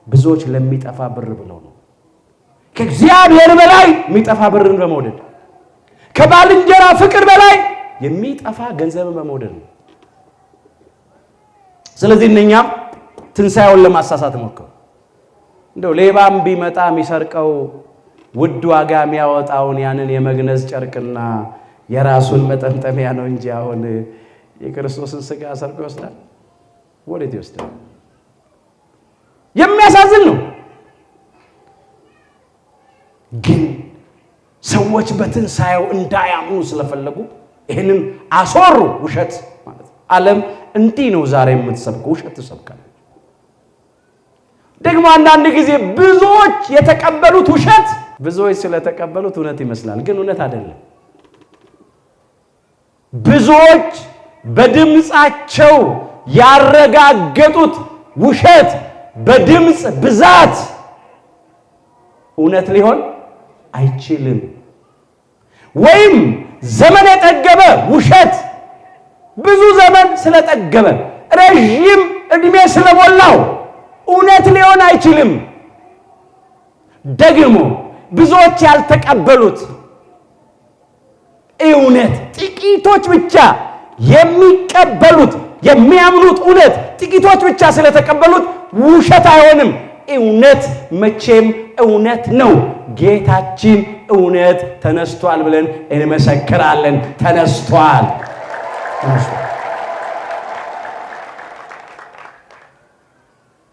ብዙዎች ለሚጠፋ ብር ብለው ነው። ከእግዚአብሔር በላይ የሚጠፋ ብርን በመውደድ፣ ከባልንጀራ ፍቅር በላይ የሚጠፋ ገንዘብን በመውደድ ነው። ስለዚህ እነኛም ትንሣኤውን ለማሳሳት ሞከሩ። እንደው ሌባም ቢመጣ የሚሰርቀው ውድ ዋጋ የሚያወጣውን ያንን የመግነዝ ጨርቅና የራሱን መጠምጠሚያ ነው እንጂ አሁን የክርስቶስን ሥጋ ሰርቆ ይወስዳል? ወዴት ይወስዳል? የሚያሳዝን ነው። ግን ሰዎች በትንሣኤው እንዳያምኑ ስለፈለጉ ይሄንን አሶሩ። ውሸት ማለት ዓለም እንዲህ ነው ዛሬ የምትሰብከው ውሸት ትሰብካለች። ደግሞ አንዳንድ ጊዜ ብዙዎች የተቀበሉት ውሸት ብዙዎች ስለተቀበሉት እውነት ይመስላል፣ ግን እውነት አይደለም። ብዙዎች በድምጻቸው ያረጋገጡት ውሸት በድምጽ ብዛት እውነት ሊሆን አይችልም። ወይም ዘመን የጠገበ ውሸት ብዙ ዘመን ስለጠገበ ረጅም እድሜ ስለሞላው እውነት ሊሆን አይችልም። ደግሞ ብዙዎች ያልተቀበሉት እውነት ጥቂቶች ብቻ የሚቀበሉት የሚያምኑት እውነት ጥቂቶች ብቻ ስለተቀበሉት ውሸት አይሆንም። እውነት መቼም እውነት ነው። ጌታችን እውነት ተነስቷል ብለን እንመሰክራለን። ተነስቷል።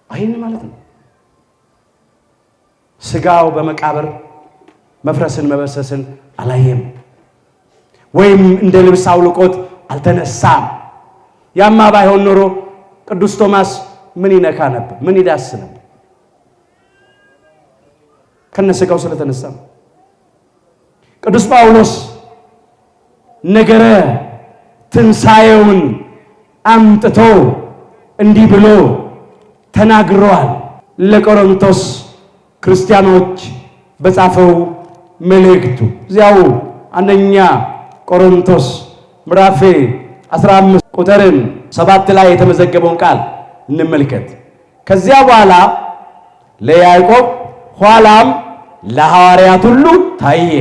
አይን ማለት ነው። ስጋው በመቃብር መፍረስን መበሰስን አላየም፣ ወይም እንደ ልብስ አውልቆት አልተነሳም። ያማ ባይሆን ኖሮ ቅዱስ ቶማስ ምን ይነካ ነበር? ምን ይዳስ ነበር? ከነስጋው ስለተነሳ። ቅዱስ ጳውሎስ ነገረ ትንሣኤውን አምጥቶ እንዲህ ብሎ ተናግሯል። ለቆሮንቶስ ክርስቲያኖች በጻፈው መልእክቱ እዚያው አንደኛ ቆሮንቶስ ምዕራፍ 15 ቁጥር 7 ላይ የተመዘገበውን ቃል እንመልከት። ከዚያ በኋላ ለያዕቆብ ኋላም ለሐዋርያት ሁሉ ታየ፣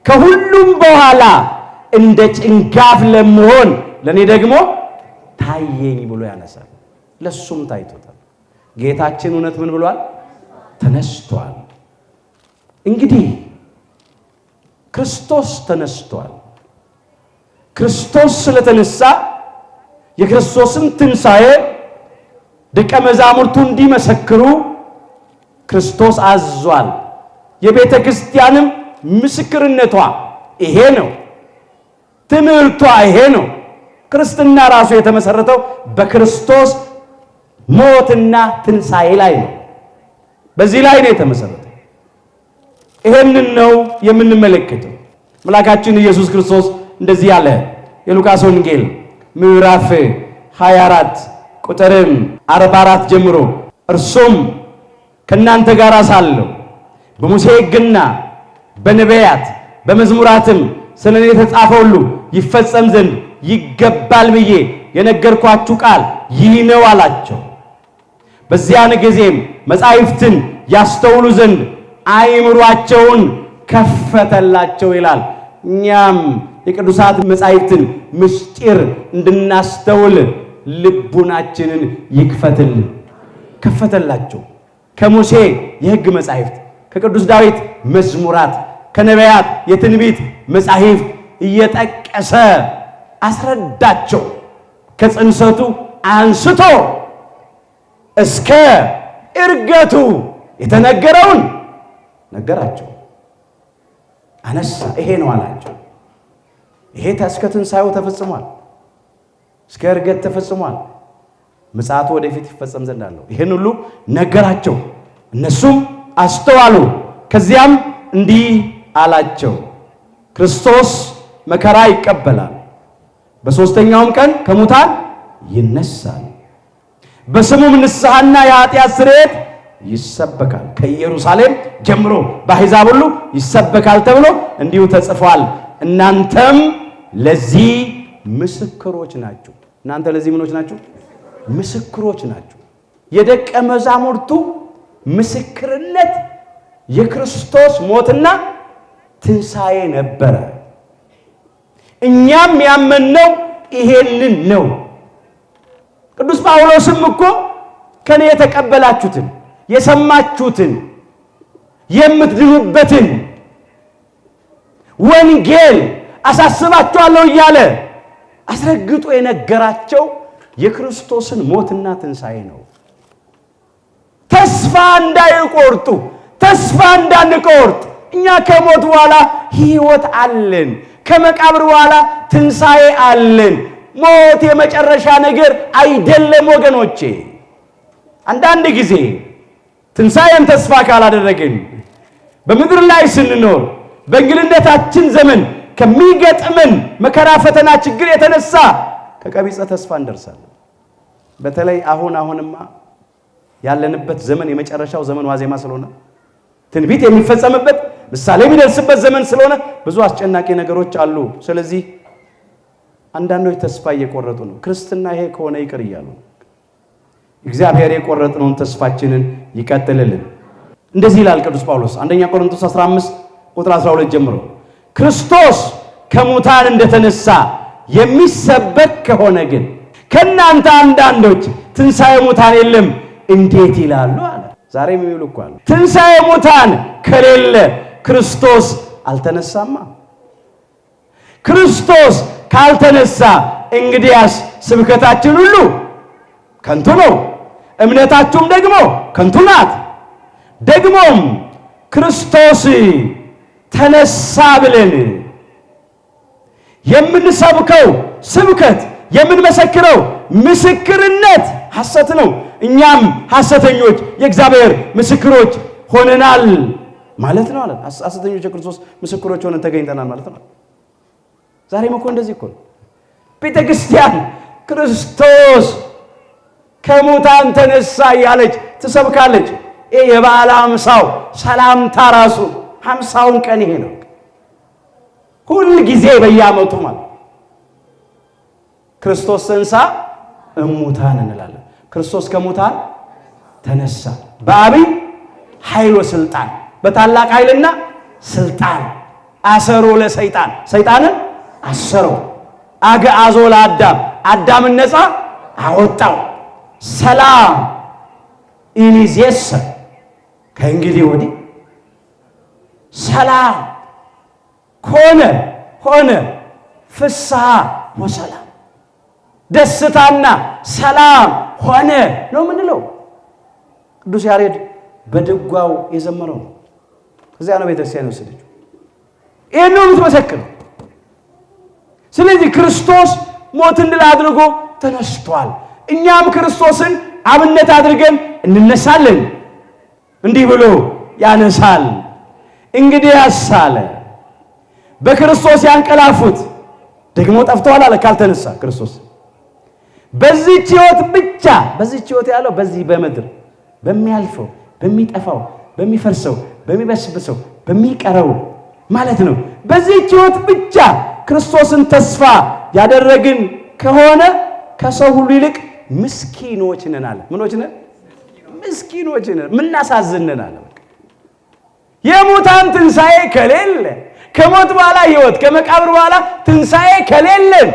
ከሁሉም በኋላ እንደ ጭንጋፍ ለመሆን ለኔ ደግሞ ታየኝ ብሎ ያነሳል። ለሱም ታይቶታል። ጌታችን እውነት ምን ብሏል? ተነስቷል። እንግዲህ ክርስቶስ ተነስቷል። ክርስቶስ ስለተነሳ የክርስቶስን ትንሣኤ ደቀ መዛሙርቱ እንዲመሰክሩ ክርስቶስ አዟል። የቤተ ክርስቲያንም ምስክርነቷ ይሄ ነው። ትምህርቷ ይሄ ነው። ክርስትና ራሱ የተመሰረተው በክርስቶስ ሞትና ትንሣኤ ላይ ነው። በዚህ ላይ ነው የተመሰረተው። ይሄንን ነው የምንመለከተው። አምላካችን ኢየሱስ ክርስቶስ እንደዚህ ያለ የሉቃስ ወንጌል ምዕራፍ 24 ቁጥር 44 ጀምሮ እርሱም ከእናንተ ጋር ሳለሁ በሙሴ ሕግና በነቢያት በመዝሙራትም ስለ እኔ የተጻፈ ሁሉ ይፈጸም ዘንድ ይገባል ብዬ የነገርኳችሁ ቃል ይህ ነው አላቸው። በዚያን ጊዜም መጻሕፍትን ያስተውሉ ዘንድ አእምሯቸውን ከፈተላቸው ይላል። እኛም የቅዱሳት መጻሕፍትን ምስጢር እንድናስተውል ልቡናችንን ይክፈትልን። ከፈተላቸው። ከሙሴ የሕግ መጻሕፍት፣ ከቅዱስ ዳዊት መዝሙራት፣ ከነቢያት የትንቢት መጻሕፍት እየጠቀሰ አስረዳቸው። ከጽንሰቱ አንስቶ እስከ ዕርገቱ የተነገረውን ነገራቸው፣ አነሳ። ይሄ ነው አላቸው። ይሄ እስከ ትንሣኤው ተፈጽሟል፣ እስከ ዕርገት ተፈጽሟል። ምጽአቱ ወደፊት ይፈጸም ዘንድ አለው። ይሄን ሁሉ ነገራቸው፣ እነሱም አስተዋሉ። ከዚያም እንዲህ አላቸው፣ ክርስቶስ መከራ ይቀበላል፣ በሦስተኛውም ቀን ከሙታን ይነሳል፣ በስሙም ንስሐና የኃጢአት ስርየት ይሰበካል፣ ከኢየሩሳሌም ጀምሮ በአሕዛብ ሁሉ ይሰበካል ተብሎ እንዲሁ ተጽፏል። እናንተም ለዚህ ምስክሮች ናችሁ። እናንተ ለዚህ ምኖች ናችሁ? ምስክሮች ናችሁ። የደቀ መዛሙርቱ ምስክርነት የክርስቶስ ሞትና ትንሣኤ ነበረ። እኛም ያመንነው ይሄንን ነው። ቅዱስ ጳውሎስም እኮ ከኔ የተቀበላችሁትን የሰማችሁትን የምትድኑበትን ወንጌል አሳስባችኋለሁ እያለ አስረግጦ የነገራቸው የክርስቶስን ሞትና ትንሣኤ ነው። ተስፋ እንዳይቆርጡ፣ ተስፋ እንዳንቆርጥ። እኛ ከሞት በኋላ ሕይወት አለን። ከመቃብር በኋላ ትንሣኤ አለን። ሞት የመጨረሻ ነገር አይደለም ወገኖቼ። አንዳንድ ጊዜ ትንሣኤን ተስፋ ካላደረግን በምድር ላይ ስንኖር በእንግልነታችን ዘመን ከሚገጥመን መከራ፣ ፈተና፣ ችግር የተነሳ ከቀቢጸ ተስፋ እንደርሳለን። በተለይ አሁንማ ያለንበት ዘመን የመጨረሻው ዘመን ዋዜማ ስለሆነ ትንቢት የሚፈጸምበት ምሳሌ የሚደርስበት ዘመን ስለሆነ ብዙ አስጨናቂ ነገሮች አሉ። ስለዚህ አንዳንዶች ተስፋ እየቆረጡ ነው። ክርስትና ይሄ ከሆነ ይቅር እያሉ እግዚአብሔር የቆረጥነውን ተስፋችንን ይቀጥልልን። እንደዚህ ይላል ቅዱስ ጳውሎስ አንደኛ ቆሮንቶስ 15 ቁጥር 12 ጀምሮ ክርስቶስ ከሙታን እንደተነሳ የሚሰበክ ከሆነ ግን ከናንተ አንዳንዶች ትንሣኤ ሙታን የለም እንዴት ይላሉ አለ። ዛሬም የሚሉ እኮ አሉ። ትንሣኤ ሙታን ከሌለ ክርስቶስ አልተነሳማ። ክርስቶስ ካልተነሳ እንግዲያስ ስብከታችን ሁሉ ከንቱ ነው፣ እምነታችሁም ደግሞ ከንቱ ናት። ደግሞም ክርስቶስ ተነሳ ብለን የምንሰብከው ስብከት የምንመሰክረው ምስክርነት ሐሰት ነው። እኛም ሐሰተኞች የእግዚአብሔር ምስክሮች ሆነናል ማለት ነው አለ። ሐሰተኞች የክርስቶስ ምስክሮች ሆነን ተገኝተናል ማለት ነው። ዛሬም እኮ እንደዚህ እኮ ቤተ ክርስቲያን ክርስቶስ ከሙታን ተነሳ እያለች ትሰብካለች። ይሄ የበዓለ ሃምሳው ሰላምታ ራሱ 50ውን ቀን ይሄ ነው። ሁል ጊዜ በየዓመቱ ማለት ክርስቶስ ተንሳ እሙታን እንላለን። ክርስቶስ ከሙታን ተነሳ በአብይ ኃይል ወስልጣን፣ በታላቅ ኃይልና ስልጣን አሰሮ ለሰይጣን፣ ሰይጣንን አሰረው። አግዓዞ ለአዳም፣ አዳምን ነፃ አወጣው። ሰላም ኢሚዜሰ፣ ከእንግዲህ ወዲህ ሰላም ሆነ ፍስሐ ወሰላም፣ ደስታና ሰላም ሆነ ነው የምንለው። ቅዱስ ያሬድ በድጓው የዘመረው ነው። ከዚያ ነው ቤተክርስቲያን የወሰደችው። ይህን ነው የምትመሰክረው። ስለዚህ ክርስቶስ ሞትን ድል አድርጎ ተነስቷል። እኛም ክርስቶስን አብነት አድርገን እንነሳለን። እንዲህ ብሎ ያነሳል። እንግዲህ ያሳለ በክርስቶስ ያንቀላፉት ደግሞ ጠፍተዋል አለ። ካልተነሳ ክርስቶስ በዚህች ሕይወት ብቻ፣ በዚህች ሕይወት ያለው በዚህ በምድር በሚያልፈው በሚጠፋው በሚፈርሰው በሚበስብሰው በሚቀረው ማለት ነው። በዚህች ሕይወት ብቻ ክርስቶስን ተስፋ ያደረግን ከሆነ ከሰው ሁሉ ይልቅ ምስኪኖች ነን አለ። ምኖች ነን? ምስኪኖች ነን። ምናሳዝን ነን አለ። የሙታን ትንሣኤ ከሌለ፣ ከሞት በኋላ ሕይወት፣ ከመቃብር በኋላ ትንሣኤ ከሌለን፣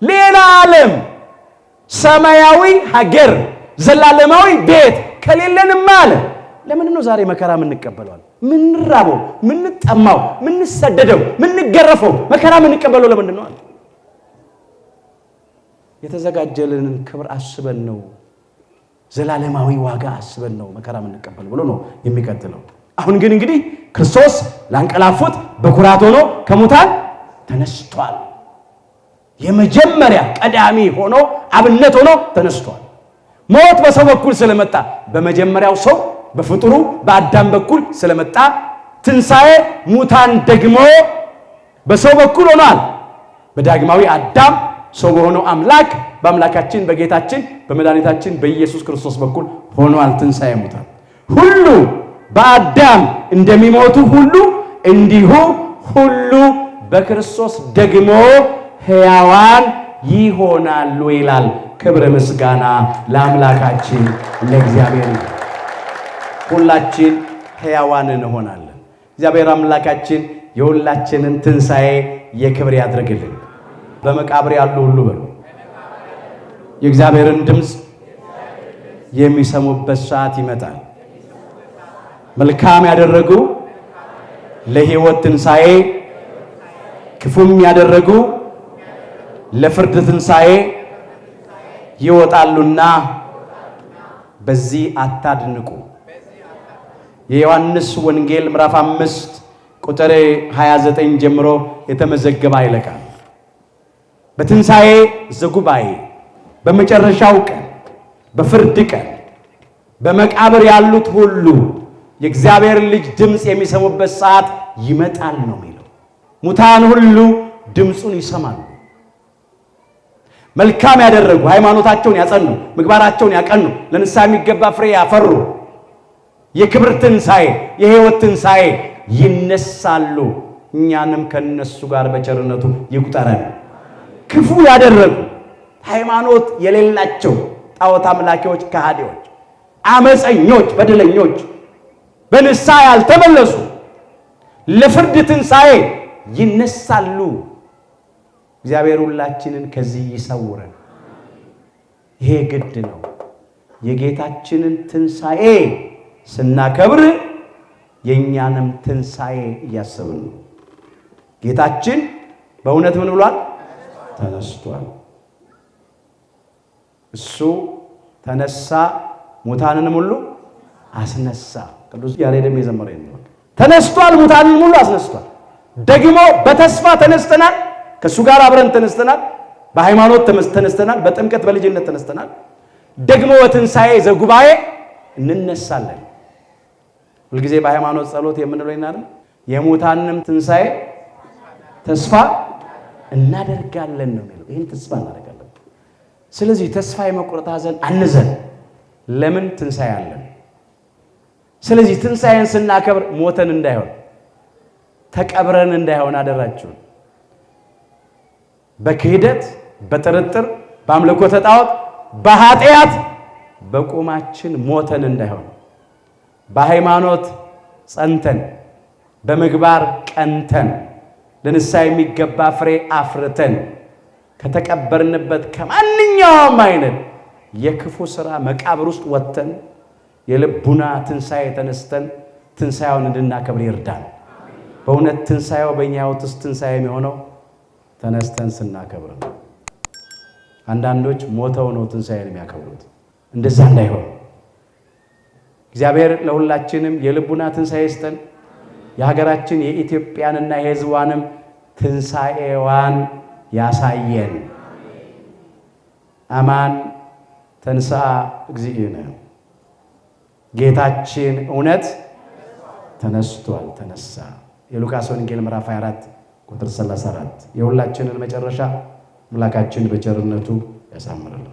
ሌላ ዓለም ሰማያዊ ሀገር ዘላለማዊ ቤት ከሌለንም አለ ለምንድን ነው ዛሬ መከራ የምንቀበለው? ምንራበው፣ ምንጠማው፣ ምንሰደደው፣ ምንገረፈው መከራ የምንቀበለው ለምንድን ነው? የተዘጋጀልንን ክብር አስበን ነው፣ ዘላለማዊ ዋጋ አስበን ነው መከራ የምንቀበለው ብሎ ነው የሚቀጥለው። አሁን ግን እንግዲህ ክርስቶስ ላንቀላፉት በኩራት ሆኖ ከሙታን ተነስቷል። የመጀመሪያ ቀዳሚ ሆኖ አብነት ሆኖ ተነስቷል። ሞት በሰው በኩል ስለመጣ በመጀመሪያው ሰው በፍጡሩ በአዳም በኩል ስለመጣ ትንሣኤ ሙታን ደግሞ በሰው በኩል ሆኗል። በዳግማዊ አዳም ሰው በሆነው አምላክ በአምላካችን በጌታችን በመድኃኒታችን በኢየሱስ ክርስቶስ በኩል ሆኗል ትንሣኤ ሙታን። ሁሉ በአዳም እንደሚሞቱ ሁሉ እንዲሁ ሁሉ በክርስቶስ ደግሞ ሕያዋን ይሆናሉ ይላል። ክብረ ምስጋና ለአምላካችን ለእግዚአብሔር። ሁላችን ሕያዋን እንሆናለን። እግዚአብሔር አምላካችን የሁላችንን ትንሣኤ የክብር ያድርግልን። በመቃብር ያሉ ሁሉ በሉ የእግዚአብሔርን ድምፅ የሚሰሙበት ሰዓት ይመጣል። መልካም ያደረጉ ለሕይወት ትንሣኤ፣ ክፉም ያደረጉ ለፍርድ ትንሣኤ ይወጣሉና በዚህ አታድንቁ። የዮሐንስ ወንጌል ምዕራፍ 5 ቁጥር 29 ጀምሮ የተመዘገበ አይለቃል። በትንሣኤ ዘጉባኤ በመጨረሻው ቀን በፍርድ ቀን በመቃብር ያሉት ሁሉ የእግዚአብሔር ልጅ ድምፅ የሚሰሙበት ሰዓት ይመጣል ነው የሚለው። ሙታን ሁሉ ድምፁን ይሰማሉ። መልካም ያደረጉ ሃይማኖታቸውን ያጸኑ ምግባራቸውን ያቀኑ ለንስሐ የሚገባ ፍሬ ያፈሩ የክብር ትንሣኤ የሕይወት ትንሣኤ ይነሳሉ። እኛንም ከነሱ ጋር በቸርነቱ ይቁጠረን። ክፉ ያደረጉ ሃይማኖት የሌላቸው ጣዖት አምላኪዎች፣ ከሃዲዎች፣ አመፀኞች፣ በደለኞች በንስሐ ያልተመለሱ ለፍርድ ትንሣኤ ይነሳሉ። እግዚአብሔር ሁላችንን ከዚህ ይሰውረን። ይሄ ግድ ነው። የጌታችንን ትንሣኤ ስናከብር የእኛንም ትንሣኤ እያሰብን ነው። ጌታችን በእውነት ምን ብሏል? ተነስቷል። እሱ ተነሳ፣ ሙታንንም ሁሉ አስነሳ። ቅዱስ ያሬድም የዘመረው ነው። ተነስቷል፣ ሙታንን ሁሉ አስነስቷል። ደግሞ በተስፋ ተነስተናል። ከእሱ ጋር አብረን ተነስተናል። በሃይማኖት ተነስተናል። በጥምቀት በልጅነት ተነስተናል። ደግሞ በትንሣኤ ዘጉባኤ እንነሳለን። ሁልጊዜ በሃይማኖት ጸሎት የምንለው ይናል የሙታንም ትንሣኤ ተስፋ እናደርጋለን ነው የሚለው። ይህን ተስፋ እናደርጋለን። ስለዚህ ተስፋ የመቁረጥ ሐዘን አንዘን። ለምን? ትንሣኤ አለን። ስለዚህ ትንሣኤን ስናከብር ሞተን እንዳይሆን ተቀብረን እንዳይሆን አደራችሁን። በክህደት በጥርጥር በአምልኮተ ጣዖት በኃጢአት በቁማችን ሞተን እንዳይሆን በሃይማኖት ጸንተን በምግባር ቀንተን ለንስሐ የሚገባ ፍሬ አፍርተን ከተቀበርንበት ከማንኛውም አይነት የክፉ ሥራ መቃብር ውስጥ ወጥተን የልቡና ትንሣኤ ተነስተን ትንሣኤውን እንድናከብር ይርዳን። በእውነት ትንሣኤው በእኛ ሕይወት ውስጥ ትንሣኤ የሚሆነው ተነስተን ስናከብር ነው። አንዳንዶች ሞተው ነው ትንሣኤን የሚያከብሩት። እንደዛ እንዳይሆን እግዚአብሔር ለሁላችንም የልቡና ትንሣኤ ይስጠን። የሀገራችን የኢትዮጵያንና የሕዝቧንም ትንሣኤዋን ያሳየን። አማን ተንሥአ እግዚእነ። ጌታችን እውነት ተነስቷል፣ ተነሳ። የሉቃስ ወንጌል ምዕራፍ 24 ቁጥር 34። የሁላችንን መጨረሻ አምላካችን በቸርነቱ ያሳምራል።